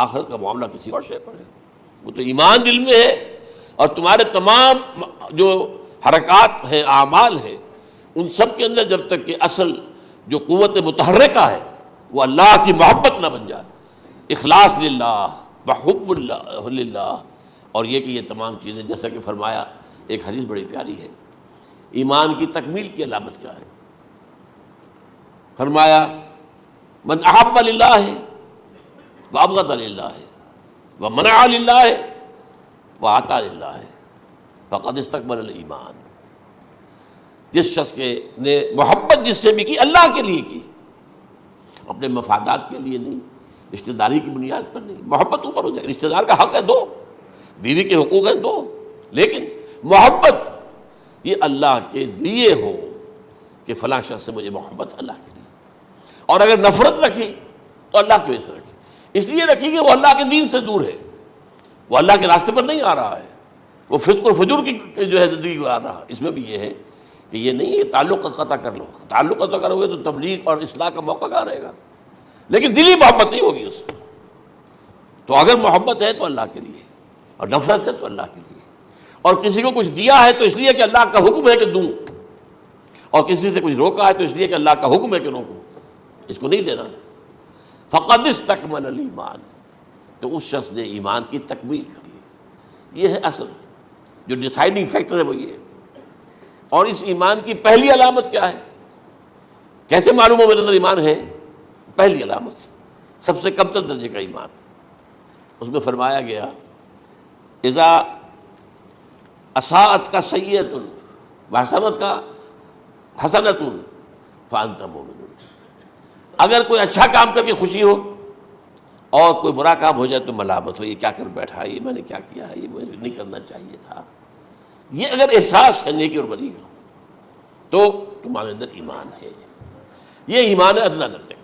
آخرت کا معاملہ کسی اور شے پر ہے، وہ تو ایمان دل میں ہے، اور تمہارے تمام جو حرکات ہیں، اعمال ہیں، ان سب کے اندر جب تک کہ اصل جو قوت متحرکہ ہے وہ اللہ کی محبت نہ بن جائے، اخلاص للہ، محب اللہ للہ، اور یہ کہ یہ تمام چیزیں جیسا کہ فرمایا، ایک حدیث بڑی پیاری ہے، ایمان کی تکمیل کی علامت کیا ہے؟ فرمایا من احب للہ وابغض للہ ومنع للہ وعطا للہ فقد استکمل الایمان۔ جس شخص کے نے محبت جس سے بھی کی، اللہ کے لیے کی، اپنے مفادات کے لیے نہیں، رشتہ داری کی بنیاد پر نہیں، محبت اوپر ہو جائے، رشتہ دار کا حق ہے 2، بیوی کے حقوق ہیں 2، لیکن محبت یہ اللہ کے لیے ہو کہ فلاں شخص سے مجھے محبت اللہ کے لیے، اور اگر نفرت رکھی تو اللہ کی وجہ سے رکھی، اس لیے رکھی کہ وہ اللہ کے دین سے دور ہے، وہ اللہ کے راستے پر نہیں آ رہا ہے، وہ فسق و فجور کی جو ہے زندگی کو آ رہا ہے۔ اس میں بھی یہ ہے کہ یہ نہیں ہے تعلق قطع کر لو، تعلق قطع کرو گے تو تبلیغ اور اصلاح کا موقع کہاں رہے گا، لیکن دلی محبت نہیں ہوگی اس میں۔ تو اگر محبت ہے تو اللہ کے لیے، اور نفرت سے تو اللہ کے لیے، اور کسی کو کچھ دیا ہے تو اس لیے کہ اللہ کا حکم ہے کہ دوں، اور کسی سے کچھ روکا ہے تو اس لیے کہ اللہ کا حکم ہے کہ روکوں، اس کو نہیں دینا ہے۔ فقد استکمل الایمان، تو اس شخص نے ایمان کی تکمیل کر لی۔ یہ ہے اصل جو ڈیسائیڈنگ فیکٹر ہے، وہ یہ ہے۔ اور اس ایمان کی پہلی علامت کیا ہے؟ کیسے معلوم ہو میرے اندر ایمان ہے؟ پہلی علامت، سب سے کم تر درجے کا ایمان، اس میں فرمایا گیا اذا اساءت کا سیئۃ وحسنت کا حسنۃ فانت مومن، اگر کوئی اچھا کام کر کے خوشی ہو اور کوئی برا کام ہو جائے تو ملامت ہو، یہ کیا کر بیٹھا ہے، یہ میں نے کیا کیا ہے، یہ مجھے نہیں کرنا چاہیے تھا، یہ اگر احساس ہے نیکی اور بدی کا تو تمہارے اندر ایمان ہے۔ یہ ایمان ہے ادنا درجے کا،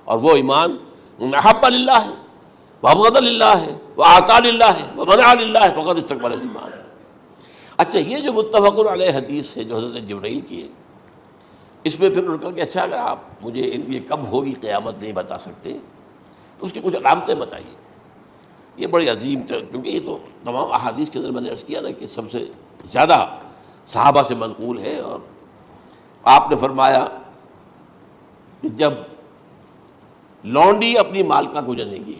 اور وہ ایمان محب للہ ہے، وابغض للہ ہے، وآطا للہ ہے، ومنع للہ ہے، فقد استکمل الایمان۔ اچھا، یہ جو متفق علیہ حدیث ہے جو حضرت جبرائیل کی ہے، اس میں پھر انہوں نے کہا کہ اچھا اگر آپ مجھے یہ کب ہوگی قیامت نہیں بتا سکتے تو اس کی کچھ علامتیں بتائیے. یہ بڑی عظیم کیونکہ یہ تو تمام احادیث کے اندر میں نے عرض کیا نا کہ سب سے زیادہ صحابہ سے منقول ہے. اور آپ نے فرمایا کہ جب لونڈی اپنی مالکہ کو جنے گی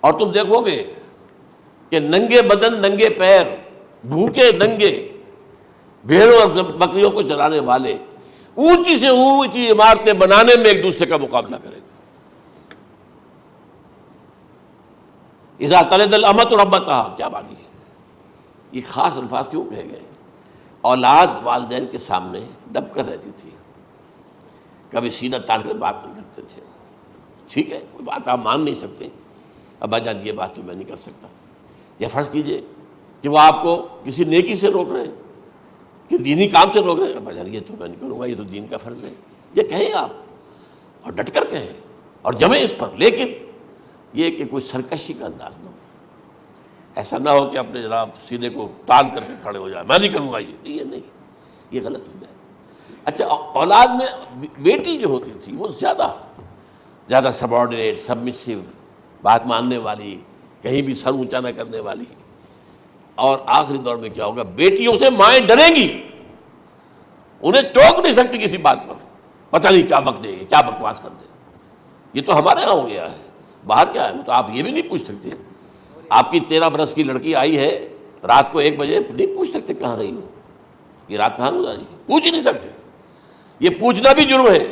اور تم دیکھو گے کہ ننگے بدن ننگے پیر بھوکے ننگے بھیڑوں اور بکریوں کو چرانے والے اونچی سے اونچی عمارتیں بنانے میں ایک دوسرے کا مقابلہ کریں گے. اذا تلد الامۃ ربتہا، کیا بات ہے، یہ خاص الفاظ کیوں کہے گئے؟ اولاد والدین کے سامنے دب کر رہتی تھی، کبھی سینہ تان کر بات نہیں کرتے تھے. ٹھیک ہے، کوئی بات آپ مان نہیں سکتے، ابا جان یہ بات تو میں نہیں کر سکتا. یا فرض کیجئے کہ وہ آپ کو کسی نیکی سے روک رہے ہیں، کہ دینی کام سے روک رہے ہیں، ابا جان یہ تو میں نہیں کروں گا، یہ تو دین کا فرض ہے. یہ کہیں آپ، اور ڈٹ کر کہیں اور جمیں اس پر، لیکن یہ کہ کوئی سرکشی کا انداز نہ ہو. ایسا نہ ہو کہ اپنے جناب سینے کو تان کر کے کھڑے ہو جائے، میں نہیں کروں گا، یہ نہیں، یہ غلط ہو جائے. اچھا، اولاد میں بیٹی جو ہوتی تھی وہ زیادہ سبارڈینیٹ، سبمسیو، بات ماننے والی، کہیں بھی سر اونچا نہ کرنے والی. اور آخری دور میں کیا ہوگا، بیٹیوں سے مائیں ڈریں گی، انہیں ٹوک نہیں سکتی کسی بات پر، پتہ نہیں کیا بک دے گی، کیا بکواس کر دے. یہ تو ہمارے ہاں ہو گیا ہے، باہر کیا ہے تو آپ یہ بھی نہیں پوچھ سکتے. آپ کی 13 برس کی لڑکی آئی ہے رات کو 1 بجے، نہیں پوچھ سکتے کہاں رہی ہو، یہ رات کہاں گزاری، پوچھ ہی نہیں سکتے. یہ پوچھنا بھی جرم ہے.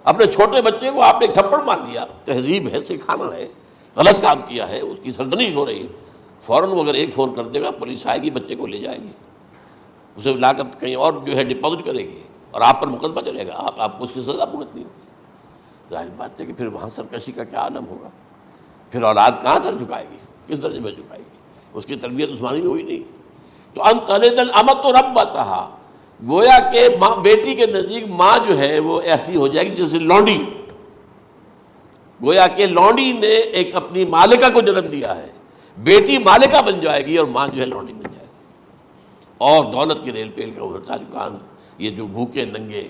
اپنے چھوٹے بچے کو آپ نے تھپڑ مار دیا، تہذیب ہے، سکھانا ہے، غلط کام کیا ہے، اس کی سرزنش ہو رہی ہے، فوراً وہ اگر ایک فون کر دے گا پولیس آئے گی، بچے کو لے جائے گی، اسے لا کر کہیں اور جو ہے ڈپازٹ کرے گی اور آپ پر مقدمہ چلے گا، آپ کو اس کی سزا بھگتنی ہوگی. ظاہر بات ہے کہ پھر وہاں سرکشی کا کیا عالم ہوگا. پھر اولاد کہاں سر جھکائے گی، کس درجے میں جھکائے گی، اس کی تربیت عثمانی میں ہوئی نہیں. تو ان تلد الامۃ ربتہا، گویا کہ ماں بیٹی کے نزدیک ماں جو ہے وہ ایسی ہو جائے گی جیسے لونڈی. گویا کہ لونڈی نے ایک اپنی مالکہ کو جنم دیا ہے، بیٹی مالکہ بن جائے گی اور ماں جو ہے لونڈی بن جائے گی. اور دولت کی ریل پیل کا ادھر تاجکان، یہ جو بھوکے ننگے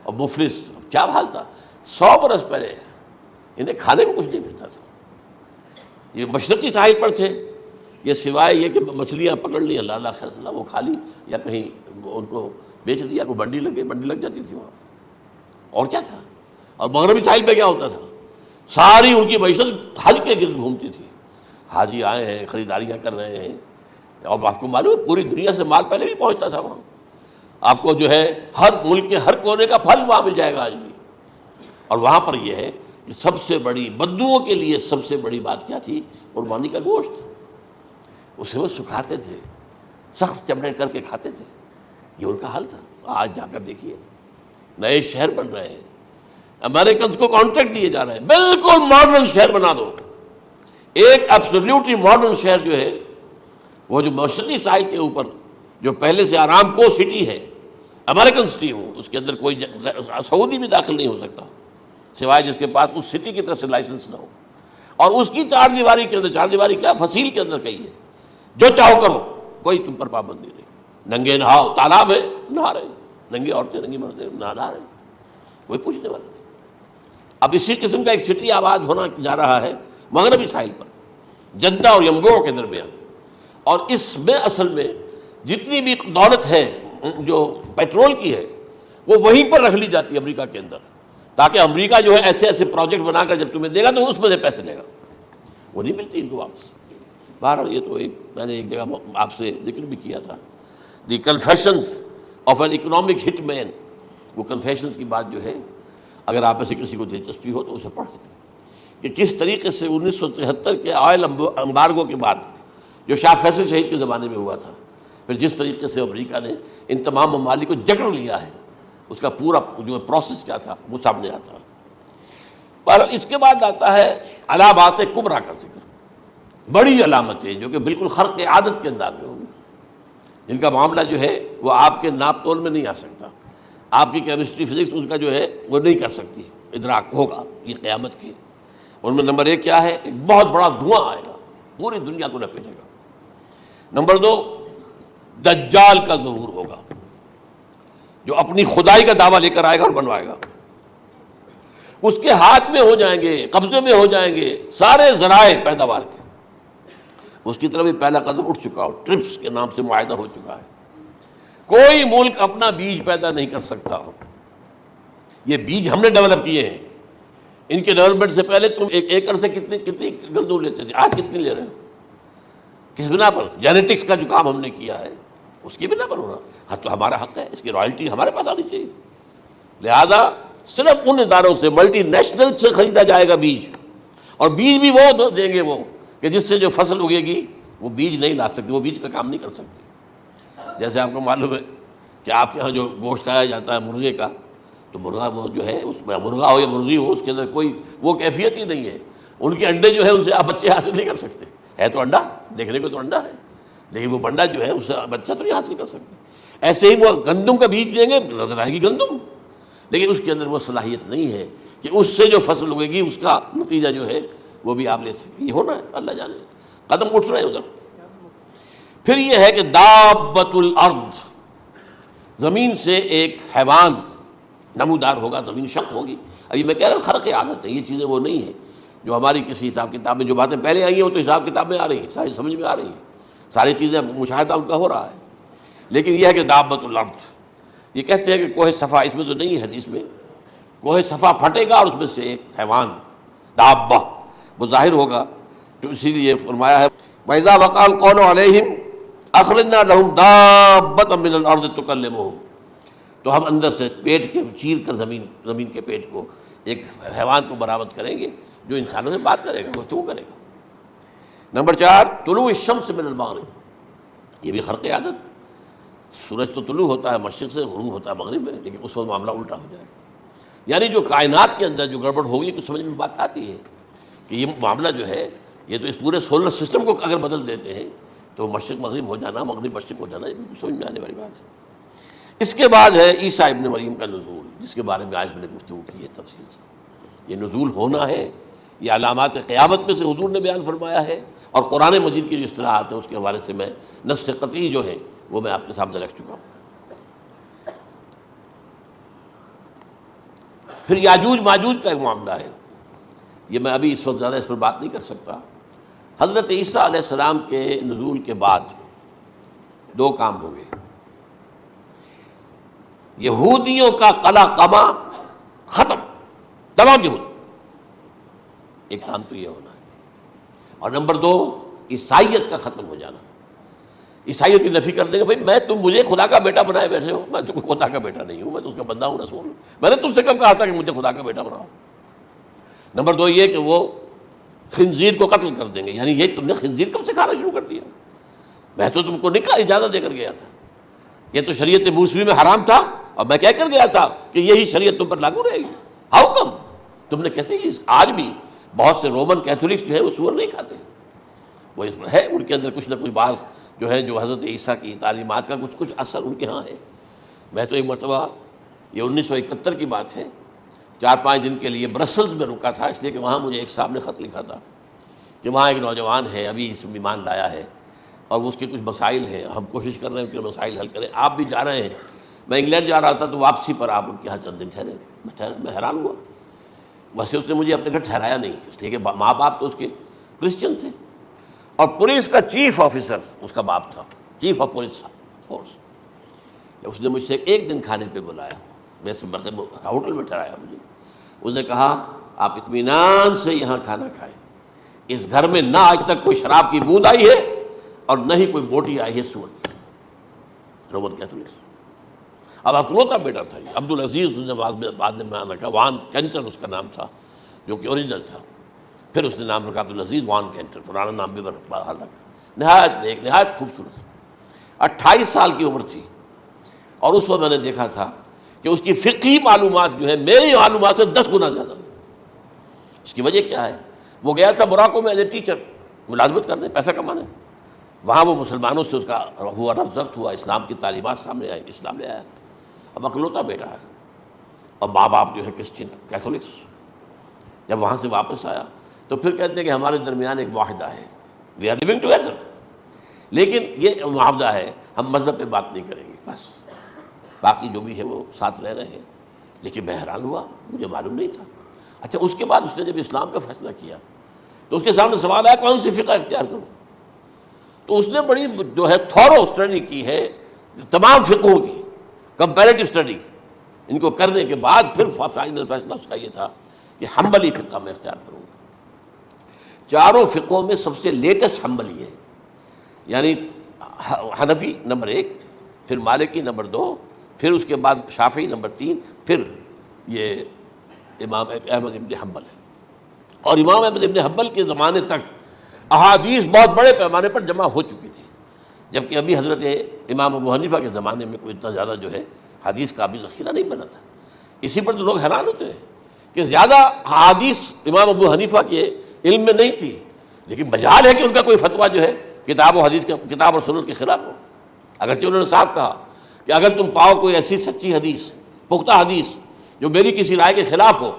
اور مفلس، کیا حال تھا 100 برس پہلے، انہیں کھانے کو کچھ نہیں ملتا تھا. یہ مشرقی ساحل پر تھے، یہ سوائے یہ کہ مچھلیاں پکڑ لی، اللہ خیر وہ کھا لی، یا کہیں ان کو بیچ دیا، کوئی بنڈی لگ جاتی تھی وہاں، اور کیا تھا. اور مغربی ساحل پہ کیا ہوتا تھا، ساری ان کی معیشت حج کے گرد گھومتی تھی. حاجی آئے ہیں، خریداریاں کر رہے ہیں، اور آپ کو معلوم ہے پوری دنیا سے مال پہلے بھی پہنچتا تھا وہاں. آپ کو جو ہے ہر ملک کے ہر کونے کا پھل وہاں مل جائے گا آج بھی. اور وہاں پر یہ ہے کہ سب سے بڑی بدوؤں کے لیے سب سے بڑی بات کیا تھی، قربانی کا گوشت. اسے وہ سکھاتے تھے، سخت چمڑے کر کے کھاتے تھے. یہ ان کا حل تھا. آج جا کر دیکھیے نئے شہر بن رہے ہیں، امریکنز کو کانٹریکٹ دیے جا رہے ہیں، بالکل ماڈرن شہر بنا دو. ایک ایبسلیوٹلی ماڈرن شہر جو ہے وہ جو مشرقی ساحل کے اوپر جو پہلے سے آرام کو سٹی ہے، امریکن سٹی ہو، اس کے اندر کوئی سعودی بھی داخل نہیں ہو سکتا سوائے جس کے پاس اس سٹی کی طرف سے لائسنس نہ ہو. اور اس کی 4 دیواری کے اندر، 4 دیواری کیا فصیل کے اندر کہی ہے، جو چاہو کرو، کوئی تم پر پابندی نہیں. ننگے نہاؤ، تالاب ہے نہا رہے، ننگی عورتیں ننگی مردیں نہا رہے، کوئی پوچھنے والا نہیں. اب اسی قسم کا ایک سٹی آباد ہونا جا رہا ہے مغربی ساحل پر، جدہ اور ینبوع کے درمیان. اور اس میں اصل میں جتنی بھی دولت ہے جو پیٹرول کی ہے وہ وہیں پر رکھ لی جاتی ہے امریکہ کے اندر، تاکہ امریکہ جو ہے ایسے ایسے پروجیکٹ بنا کر جب تمہیں دے گا تو اس میں سے پیسے لے گا، وہ نہیں ملتی ان کو واپس. بہرحال یہ تو میں نے ایک جگہ آپ سے ذکر بھی کیا تھا، دی کنفیشنز آف این اکنامک ہٹ مین. وہ کنفیشنز کی بات جو ہے اگر آپ میں سے کسی کو دلچسپی ہو تو اسے پڑھیں کہ کس طریقے سے 1973 کے آئل امبارگو کے بعد جو شاہ فیصل شہید کے زمانے میں ہوا تھا، پھر جس طریقے سے امریکہ نے ان تمام ممالک کو جکڑ لیا ہے، اس کا پورا جو پروسیس کیا تھا وہ سامنے آتا ہے. پر اس کے بعد آتا ہے علامات کبریٰ کا ذکر، بڑی علامتیں جو کہ بالکل خرق عادت کے انداز میں ہوگی، جن کا معاملہ جو ہے وہ آپ کے ناپ تول میں نہیں آ سکتا، آپ کی کیمسٹری فزکس اس کا جو ہے وہ نہیں کر سکتی، ادراک ہوگا یہ قیامت کی. ان میں نمبر 1 کیا ہے، ایک بہت بڑا دھواں آئے گا، پوری دنیا کو لپیٹے گا. نمبر 2 دجال کا ظہور ہوگا. جو اپنی خدائی کا دعویٰ لے کر آئے گا اور بنوائے گا، اس کے ہاتھ میں ہو جائیں گے، قبضے میں ہو جائیں گے سارے ذرائع پیداوار کے، اس کی طرف بھی پہلا قدم اٹھ چکا ہو، ٹرپس کے نام سے معاہدہ ہو چکا ہے۔ کوئی ملک اپنا بیج پیدا نہیں کر سکتا، یہ بیج ہم نے ڈیولپ کیے ہیں، ان کے ڈیولپمنٹ سے پہلے تم ایک ایکڑ سے کتنی گندم لیتے تھے، آج کتنی لے رہے ہو؟ کس بنا پر؟ جینیٹکس کا جو کام ہم نے کیا ہے اس کی بنا پر ہو رہا۔ ہاں تو ہمارا حق ہے، اس کی رائلٹی ہمارے پاس آنی چاہیے۔ لہذا صرف ان اداروں سے، ملٹی نیشنل سے خریدا جائے گا بیج، اور بیج بھی وہ دیں گے وہ کہ جس سے جو فصل اگے گی وہ بیج نہیں لا سکتی، وہ بیج کا کام نہیں کر سکتی۔ جیسے آپ کو معلوم ہے کہ آپ کے یہاں جو گوشت کھایا جاتا ہے مرغے کا، تو مرغا وہ جو ہے، اس میں مرغا ہو یا مرغی ہو، اس کے اندر کوئی وہ کیفیت ہی نہیں ہے۔ ان کے انڈے جو ہے ان سے آپ بچے حاصل نہیں کر سکتے، ہے تو انڈا، دیکھنے کو تو انڈا ہے، لیکن وہ بنڈا جو ہے اس سے بچہ تو نہیں حاصل کر سکتے۔ ایسے ہی وہ گندم کا بیج دیں گے، نظر آئے گی گندم، لیکن اس کے اندر وہ صلاحیت نہیں ہے کہ اس سے جو فصل اگے گی اس کا نتیجہ جو ہے وہ بھی آپ لے سکیں۔ یہ ہونا ہے، اللہ جانے، قدم اٹھ رہے ہیں ادھر۔ پھر یہ ہے کہ دابۃ الارض، زمین سے ایک حیوان نمودار ہوگا، زمین شق ہوگی۔ ابھی میں کہہ رہا ہوں خرق عادت ہے، یہ چیزیں وہ نہیں ہیں جو ہماری کسی حساب کتاب میں جو باتیں پہلے آئی ہیں وہ تو حساب کتاب میں آ رہی ہیں، ساری سمجھ میں آ رہی ہیں، ساری چیزیں مشاہدہ ان کا ہو رہا ہے۔ لیکن یہ ہے کہ دابۃ الارض، یہ کہتے ہیں کہ کوہ صفا، اس میں تو نہیں ہے حدیث میں، کوہ صفا پھٹے گا اور اس میں سے ایک حیوان دابہ وہ ظاہر ہوگا، تو اسی لیے فرمایا ہے وَإِذَا وَقَعَ الْقَوْلُ عَلَيْهِمْ أَخْرَجْنَا لَهُمْ دَابَّةً مِّنَ الْأَرْضِ تُكَلِّمُهُمْ، تو ہم اندر سے پیٹ کے چیر کر زمین کے پیٹ کو ایک حیوان کو برآمد کریں گے جو انسانوں سے بات کرے گا، گفتگو کرے گا۔ نمبر 4، طلوع الشمس من المغرب، یہ بھی خرق عادت، سورج تو طلوع ہوتا ہے مشرق سے، غروب ہوتا ہے مغرب میں، لیکن اس وقت معاملہ الٹا ہو جائے گا۔ یعنی جو کائنات کے اندر جو گڑبڑ ہوگی کچھ سمجھ میں بات آتی ہے کہ یہ معاملہ جو ہے، یہ تو اس پورے سولر سسٹم کو اگر بدل دیتے ہیں تو مشرق مغرب ہو جانا، مغرب مشرق ہو جانا، یہ سمجھ میں آنے والی بات ہے۔ اس کے بعد ہے عیسیٰ ابن مریم کا نزول، جس کے بارے میں آج میں نے گفتگو کی ہے تفصیل سے۔ یہ نزول ہونا ہے، یہ علامات قیامت میں سے حضور نے بیان فرمایا ہے، اور قرآن مجید کی جو اصطلاحات ہیں اس کے حوالے سے میں نص قطعی جو ہے وہ میں آپ کے سامنے رکھ چکا ہوں۔ پھر یاجوج ماجوج کا ایک معاملہ ہے، یہ میں ابھی اس وقت زیادہ اس پر بات نہیں کر سکتا۔ حضرت عیسیٰ علیہ السلام کے نزول کے بعد دو کام ہوں گے، یہودیوں کا قلع قمع ختم، تمام یہود، ایک کام تو یہ ہونا ہے، اور نمبر 2 عیسائیت کا ختم ہو جانا۔ عیسائیت کی نفی کر دیں گے، بھائی میں تم مجھے خدا کا بیٹا بنائے بیٹھے ہو، میں تم خدا کا بیٹا نہیں ہوں، میں تو اس کا بندہ ہوں، رسول ہوں، میں نے تم سے کب کہا تھا کہ مجھے خدا کا بیٹا بناؤ۔ نمبر 2 یہ کہ وہ خنزیر کو قتل کر دیں گے، یعنی یہ تم نے خنزیر کب سے کھانا شروع کر دیا؟ میں تو تم کو نکاح اجازت دے کر گیا تھا، یہ تو شریعت موسوی میں حرام تھا، اور میں کہہ کر گیا تھا کہ یہی شریعت تم پر لاگو رہے گی، ہاؤ کم تم نے کیسے؟ آج بھی بہت سے رومن کیتھولکس جو ہے وہ سور نہیں کھاتے، وہ اس میں ہے ان کے اندر کچھ نہ کچھ بات جو ہے جو حضرت عیسیٰ کی تعلیمات کا کچھ اثر ان کے ہاں ہے۔ میں تو ایک مرتبہ، یہ 1971 کی بات ہے، 4-5 دن کے لیے برسلز میں رکا تھا، اس لیے کہ وہاں مجھے ایک صاحب نے خط لکھا تھا کہ وہاں ایک نوجوان ہے، ابھی اس میں ایمان لایا ہے، اور اس کے کچھ مسائل ہیں، ہم کوشش کر رہے ہیں ان کے مسائل حل کریں، آپ بھی جا رہے ہیں۔ میں انگلینڈ جا رہا تھا تو واپسی پر آپ ان کے یہاں چند دن ٹھہرے، میں حیران ہوا۔ ویسے اس نے مجھے اپنے گھر ٹھہرایا نہیں، اس لیے کہ ماں باپ تو اس کے کرسچن تھے، اور پولیس کا چیف آفیسر اس کا باپ تھا، چیف آف پولیس فورس۔ اس نے مجھ سے ایک دن کھانے پہ بلایا، میں سے ہوٹل میں ٹھہرایا مجھے، اس نے کہا آپ اطمینان سے یہاں کھانا کھائیں، اس گھر میں نہ آج تک کوئی شراب کی بوند آئی ہے اور نہ ہی کوئی بوٹی آئی ہے سور کی۔ Roman Catholics. اب اکلوتا بیٹا تھا عبد العزیز، اس نے بعد میں نام رکھا، وان کینٹر اس کا نام تھا جو کہ اوریجنل تھا، پھر اس نے نام رکھا عبد العزیز وان کینٹر، پرانا نام بھی باہر رکھا۔ نہایت خوبصورت، 28 سال کی عمر تھی، اور اس وقت میں نے دیکھا تھا کہ اس کی فقہی معلومات جو ہے میری معلومات سے 10 گنا زیادہ۔ اس کی وجہ کیا ہے؟ وہ گیا تھا موراکو میں ایز اے ٹیچر ملازمت کرنے، پیسہ کمانے، وہاں وہ مسلمانوں سے اس کا ہوا رفت ضبط ہوا، اسلام کی تعلیمات سامنے آئی، اسلام لے آیا۔ اب اکلوتا بیٹا ہے، اور ماں باپ جو ہے کرسچن کیتھولکس۔ جب وہاں سے واپس آیا تو پھر کہتے ہیں کہ ہمارے درمیان ایک معاہدہ ہے، وی آر لیونگ ٹوگیدر، لیکن یہ معاہدہ ہے ہم مذہب پہ بات نہیں کریں گے، بس باقی جو بھی ہے وہ ساتھ رہ رہے ہیں. لیکن میں حیران ہوا، مجھے معلوم نہیں تھا. اچھا اس کے بعد اس نے جب اسلام کا فیصلہ کیا تو اس کے سامنے سوال آیا کون سی فقہ اختیار کروں. تو اس نے بڑی جو ہے تھورو اسٹڈی کی ہے تمام فقہوں کی، کمپیریٹو اسٹڈی. ان کو کرنے کے بعد پھر فائنل فیصلہ اس کا یہ تھا کہ حنبلی فقہ میں اختیار کروں گا. چاروں فقہوں میں سب سے لیٹسٹ حنبلی ہے، یعنی حنفی نمبر 1، پھر مالکی نمبر 2، پھر اس کے بعد شافعی نمبر 3، پھر یہ امام احمد ابن حنبل ہے. اور امام احمد ابن حنبل کے زمانے تک احادیث بہت بڑے پیمانے پر جمع ہو چکی تھی، جبکہ ابھی حضرت امام ابو حنیفہ کے زمانے میں کوئی اتنا زیادہ جو ہے حدیث کا بھی ذخیرہ نہیں بنا تھا. اسی پر تو لوگ حیران ہوتے ہیں کہ زیادہ حدیث امام ابو حنیفہ کے علم میں نہیں تھی، لیکن مجال ہے کہ ان کا کوئی فتویٰ جو ہے کتاب و حدیث کتاب اور سنت کے خلاف ہو. اگرچہ انہوں نے صاف کہا کہ اگر تم پاؤ کوئی ایسی سچی حدیث، پختہ حدیث جو میری کسی رائے کے خلاف ہو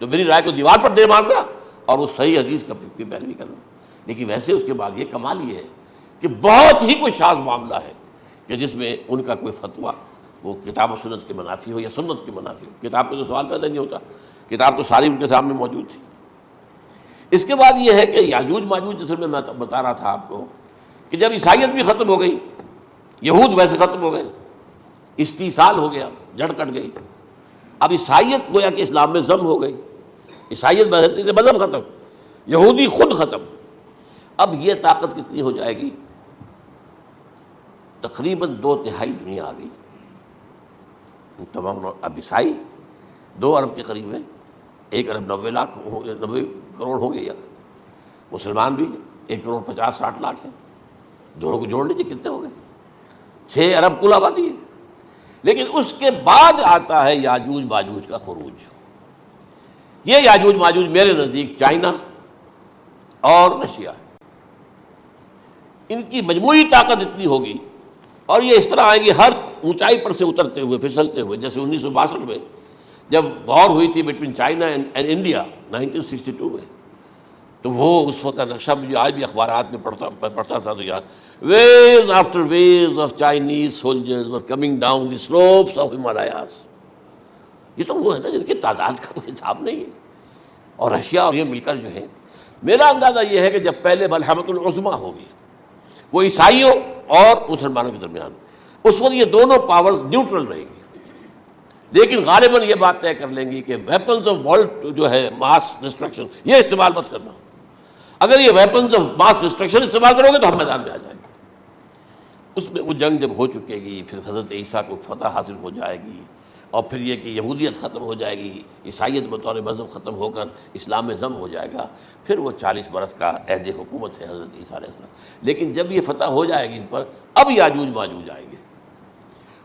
تو میری رائے کو دیوار پر دے مارنا اور اس صحیح حدیث کا پیروی کرنا. لیکن ویسے اس کے بعد یہ کمال یہ ہے کہ بہت ہی کوئی شاذ معاملہ ہے کہ جس میں ان کا کوئی فتویٰ وہ کتاب و سنت کے منافی ہو یا سنت کے منافی ہو. کتاب پہ تو سوال پیدا نہیں ہوتا، کتاب تو ساری ان کے سامنے موجود تھی. اس کے بعد یہ ہے کہ یاجوج ماجوج جیسے میں بتا رہا تھا آپ کو کہ جب عیسائیت بھی ختم ہو گئی، یہود ویسے ختم ہو گئے، استیصال ہو گیا، جڑ کٹ گئی. اب عیسائیت گویا کہ اسلام میں ضم ہو گئی. عیسائیت مذہب ختم، یہودی خود ختم. اب یہ طاقت کتنی ہو جائے گی؟ تقریباً 2/3 دنیا آ گئی. تمام اب عیسائی 2 ارب کے قریب ہے، 1 ارب 90 کروڑ ہو گئے، یا مسلمان بھی 1 کروڑ 50-60 لاکھ ہیں. دونوں کو جوڑ لیجیے کتنے ہو گئے؟ 6 ارب کل آبادی ہے. لیکن اس کے بعد آتا ہے یاجوج ماجوج کا خروج. یہ یاجوج ماجوج میرے نزدیک چائنا اور رشیا ہے. ان کی مجموعی طاقت اتنی ہوگی اور یہ اس طرح آئیں گے ہر اونچائی پر سے اترتے ہوئے، پھسلتے ہوئے. جیسے 1962 میں جب وار ہوئی تھی بٹوین چائنا اینڈ انڈیا 1962 میں، تو وہ اس وقت کا نقشہ مجھے آج بھی اخبارات میں پڑھتا تھا تو یاد، waves after waves of Chinese soldiers were coming down the slopes of Himalayas. یہ تو وہ ہے نا جن کی تعداد کا کوئی حساب نہیں ہے. اور رشیا اور یہ مل کر جو ہے، میرا اندازہ یہ ہے کہ جب پہلے ملحمۃ العظمیٰ ہوگی وہ عیسائیوں اور مسلمانوں کے درمیان، اس وقت یہ دونوں پاورز نیوٹرل رہیں گی. لیکن غالباً یہ بات طے کر لیں گی کہ ویپنز آف ورلڈ جو ہے ماس ڈسٹرکشن، یہ استعمال مت کرنا. اگر یہ ویپنز آف ماس ڈسٹرکشن استعمال کرو گے تو ہم میدان میں آ جائیں گے. اس میں وہ جنگ جب ہو چکے گی، پھر حضرت عیسیٰ کو فتح حاصل ہو جائے گی، اور پھر یہ کہ یہودیت ختم ہو جائے گی، عیسائیت بطور مذہب ختم ہو کر اسلام میں ضم ہو جائے گا. پھر وہ 40 برس کا عہد حکومت ہے حضرت عیسیٰ علیہ السلام. لیکن جب یہ فتح ہو جائے گی ان پر، اب یاجوج ماجوج آئیں گے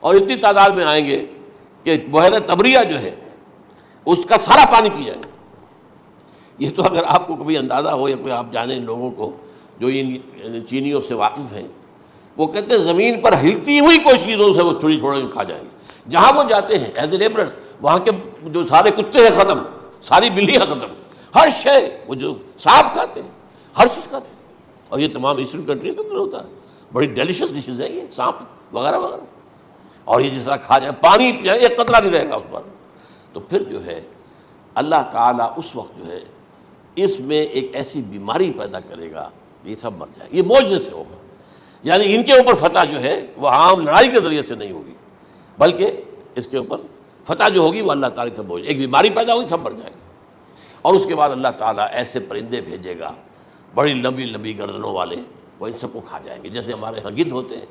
اور اتنی تعداد میں آئیں گے کہ بحیرہ طبریہ جو ہے اس کا سارا پانی پی جائیں گے. یہ تو اگر آپ کو کبھی اندازہ ہو یا کوئی آپ جانیں ان لوگوں کو جو ان چینیوں سے واقف ہیں، وہ کہتے ہیں زمین پر ہلتی ہوئی کوئی چیزوں سے وہ چھوڑی چھوڑ کھا جائیں گے. جہاں وہ جاتے ہیں ایز اے لیبرر، وہاں کے جو سارے کتے ہیں ختم، ساری بلیاں ختم، ہر شے، وہ جو سانپ کھاتے ہیں، ہر چیز کھاتے ہیں. اور یہ تمام ایسٹرن کنٹریز کے اندر ہوتا ہے. بڑی ڈیلیشس ڈشز ہیں یہ سانپ وغیرہ وغیرہ. اور یہ جس طرح کھا جائے، پانی پی جائے، ایک قطرہ نہیں رہے گا اس پر. تو پھر جو ہے اللہ تعالیٰ اس وقت جو ہے اس میں ایک ایسی بیماری پیدا کرے گا کہ یہ سب مر جائے. یہ معجزے سے ہوگا. یعنی ان کے اوپر فتح جو ہے وہ عام لڑائی کے ذریعے سے نہیں ہوگی، بلکہ اس کے اوپر فتح جو ہوگی وہ اللہ تعالیٰ سے ہوگی. ایک بیماری پیدا ہوگی، سب مر جائے گا. اور اس کے بعد اللہ تعالیٰ ایسے پرندے بھیجے گا بڑی لمبی لمبی گردنوں والے، وہ ان سب کو کھا جائیں گے. جیسے ہمارے یہاں گدھ ہوتے ہیں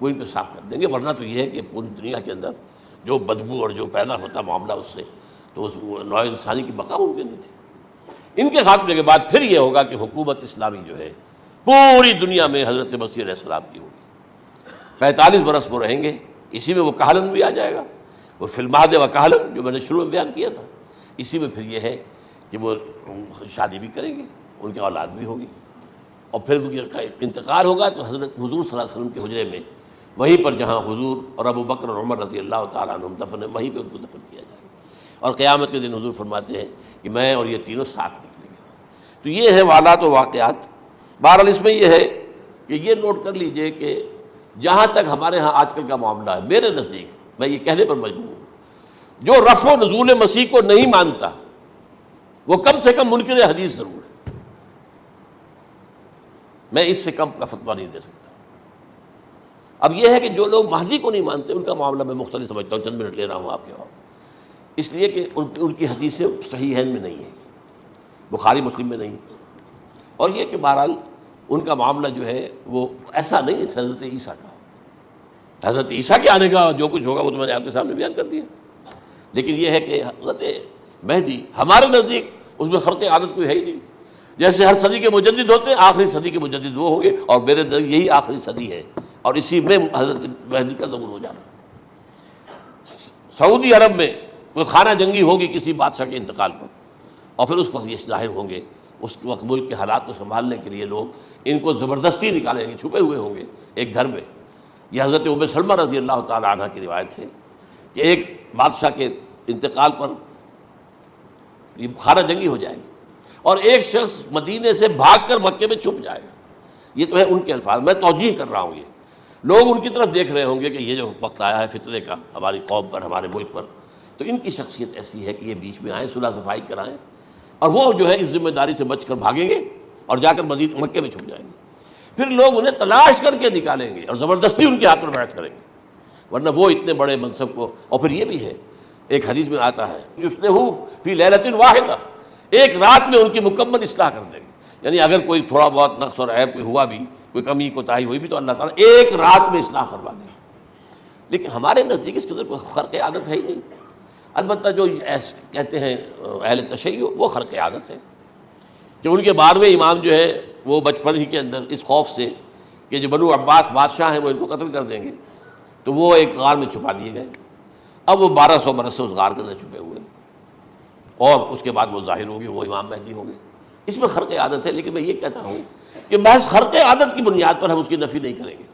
وہ ان کو صاف کر دیں گے. ورنہ تو یہ ہے کہ پوری دنیا کے اندر جو بدبو اور جو پیدا ہوتا معاملہ اس سے، تو اس نوع انسانی کی بقا ممکن نہیں تھی. ان کے خاتمے کے بعد پھر یہ ہوگا کہ حکومت اسلامی جو ہے پوری دنیا میں حضرت مسیح علیہ السلام کی ہوگی. 45 برس وہ رہیں گے. اسی میں وہ کہلن بھی آ جائے گا، وہ فی المہد و کہلن جو میں نے شروع میں بیان کیا تھا. اسی میں پھر یہ ہے کہ وہ شادی بھی کریں گے، ان کی اولاد بھی ہوگی. اور پھر ان کا انتقال ہوگا تو حضرت حضور صلی اللہ علیہ وسلم کے حجرے میں، وہیں پر جہاں حضور اور ابو بکر اور عمر رضی اللہ تعالیٰ عنہم دفن ہیں، وہیں پہ ان کو دفن کیا جائے گا. اور قیامت کے دن حضور فرماتے ہیں کہ میں اور یہ تینوں ساتھ نکلیں گے. تو یہ ہے حالات و واقعات. بہرحال اس میں یہ ہے کہ یہ نوٹ کر لیجئے کہ جہاں تک ہمارے ہاں آج کل کا معاملہ ہے، میرے نزدیک میں یہ کہنے پر مجبور ہوں، جو رفع و نزول مسیح کو نہیں مانتا وہ کم سے کم منکر حدیث ضرور ہے. میں اس سے کم کا فتویٰ نہیں دے سکتا. اب یہ ہے کہ جو لوگ مہدی کو نہیں مانتے ان کا معاملہ میں مختلف سمجھتا ہوں. چند منٹ لے رہا ہوں آپ کے اور اس لیے کہ ان کی حدیثیں صحیحین میں نہیں ہیں، بخاری مسلم میں نہیں. اور یہ کہ بہرحال ان کا معاملہ جو ہے وہ ایسا نہیں ہے حضرت عیسیٰ کا. حضرت عیسیٰ کے آنے کا جو کچھ ہوگا وہ تو میں نے آپ کے سامنے بیان کر دیا. لیکن یہ ہے کہ حضرت مہدی ہمارے نزدیک اس میں خرق عادت کوئی ہے ہی نہیں. جیسے ہر صدی کے مجدد ہوتے ہیں، آخری صدی کے مجدد وہ ہوں گے، اور میرے نزدیک یہی آخری صدی ہے اور اسی میں حضرت مہدی کا ظہور ہو جانا. سعودی عرب میں کوئی خانہ جنگی ہوگی کسی بادشاہ کے انتقال پر، اور پھر اس وقت یہ ظاہر ہوں گے. اس وقت ملک کے حالات کو سنبھالنے کے لیے لوگ ان کو زبردستی نکالیں گے، چھپے ہوئے ہوں گے ایک گھر میں. یہ حضرت ام سلمہ رضی اللہ تعالی عنہ کی روایت ہے کہ ایک بادشاہ کے انتقال پر یہ خانہ جنگی ہو جائے گی اور ایک شخص مدینے سے بھاگ کر مکے میں چھپ جائے گا. یہ تو ہے ان کے الفاظ، میں توجیہ کر رہا ہوں. یہ لوگ ان کی طرف دیکھ رہے ہوں گے کہ یہ جو وقت آیا ہے فتنے کا ہماری قوم پر، ہمارے ملک پر، تو ان کی شخصیت ایسی ہے کہ یہ بیچ میں آئیں، صلح صفائی کرائیں، اور وہ جو ہے اس ذمہ داری سے بچ کر بھاگیں گے اور جا کر مکے میں چھپ جائیں گے. پھر لوگ انہیں تلاش کر کے نکالیں گے اور زبردستی ان کے ہاتھ میں بیعت کریں گے، ورنہ وہ اتنے بڑے منصب کو. اور پھر یہ بھی ہے ایک حدیث میں آتا ہے یصلحوا فی لیلۃ واحدہ، ایک رات میں ان کی مکمل اصلاح کر دیں گے. یعنی اگر کوئی تھوڑا بہت نقص اور عیب کوئی ہوا بھی، کوئی کمی کوتاہی ہوئی بھی، تو اللہ تعالیٰ ایک رات میں اصلاح کروا دیں گے. لیکن ہمارے نزدیک اس قدر کوئی خرق عادت ہے ہی نہیں. البتہ جو کہتے ہیں اہل تشیع، وہ خرق عادت ہے کہ ان کے 12ویں امام جو ہے وہ بچپن ہی کے اندر اس خوف سے کہ جو بنو عباس بادشاہ ہیں وہ ان کو قتل کر دیں گے، تو وہ ایک غار میں چھپا دیے گئے. اب وہ 1200 برس سے اس غار کے اندر چھپے ہوئے، اور اس کے بعد وہ ظاہر ہوں گے، وہ امام مہدی ہوں گے. اس میں خرق عادت ہے. لیکن میں یہ کہتا ہوں کہ محض خرق عادت کی بنیاد پر ہم اس کی نفی نہیں کریں گے.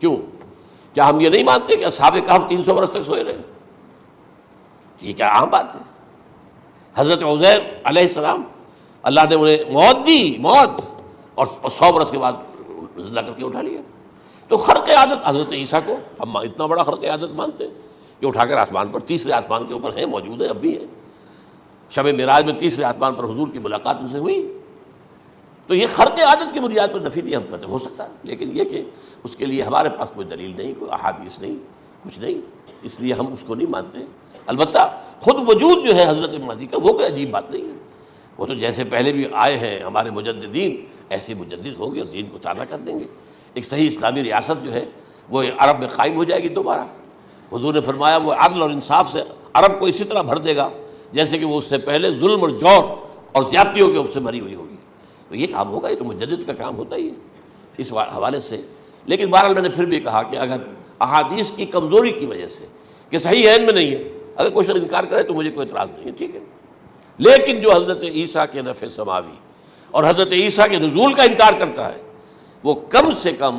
کیوں؟ کیا ہم یہ نہیں مانتے کہ اصحاب کہف 300 برس تک سوئے رہے؟ یہ کیا عام بات ہے؟ حضرت عزیر علیہ السلام اللہ نے انہیں موت دی، موت، اور 100 برس کے بعد زندہ کر کے اٹھا لیا. تو خرق عادت حضرت عیسیٰ کو ہم اتنا بڑا خرق عادت مانتے ہیں کہ اٹھا کر آسمان پر، تیسرے آسمان کے اوپر ہیں، موجود ہیں، اب بھی ہیں. شب معراج میں تیسرے آسمان پر حضور کی ملاقات ان سے ہوئی. تو یہ خرق عادت کی بنیاد پر نفی نہیں ہم کرتے. ہو سکتا ہے، لیکن یہ کہ اس کے لیے ہمارے پاس کوئی دلیل نہیں، کوئی احادیث نہیں، کچھ نہیں، اس لیے ہم اس کو نہیں مانتے. البتہ خود وجود جو ہے حضرت مہدی کا وہ کوئی عجیب بات نہیں ہے. وہ تو جیسے پہلے بھی آئے ہیں ہمارے مجددین، ایسے مجدد ہوں گے اور دین کو تازہ کر دیں گے. ایک صحیح اسلامی ریاست جو ہے وہ عرب میں قائم ہو جائے گی دوبارہ. حضور نے فرمایا وہ عدل اور انصاف سے عرب کو اسی طرح بھر دے گا جیسے کہ وہ اس سے پہلے ظلم اور جور اور زیادتیوں کے اس سے بھری ہوئی ہوگی. تو یہ کام ہوگا، یہ تو مجدد کا کام ہوتا ہی ہے اس حوالے سے. لیکن بہرحال میں نے پھر بھی کہا کہ اگر احادیث کی کمزوری کی وجہ سے کہ صحیح عین میں نہیں ہے، اگر کوئی شخص انکار کرے تو مجھے کوئی اعتراض نہیں ہے، ٹھیک ہے. لیکن جو حضرت عیسیٰ کے نفع سماوی اور حضرت عیسیٰ کے نزول کا انکار کرتا ہے وہ کم سے کم،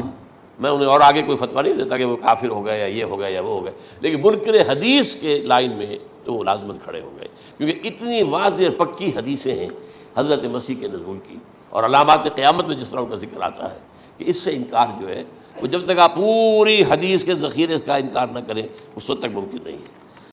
میں انہیں اور آگے کوئی فتویٰ نہیں دیتا کہ وہ کافر ہو گئے یا یہ ہو گئے یا وہ ہو گئے، لیکن منکر حدیث کے لائن میں تو وہ لازماً کھڑے ہو گئے، کیونکہ اتنی واضح اور پکی حدیثیں ہیں حضرت مسیح کے نزول کی، اور علامات قیامت میں جس طرح ان کا ذکر آتا ہے کہ اس سے انکار جو ہے وہ جب تک آپ پوری حدیث کے ذخیرے کا انکار نہ کریں اس وقت تک ممکن نہیں ہے.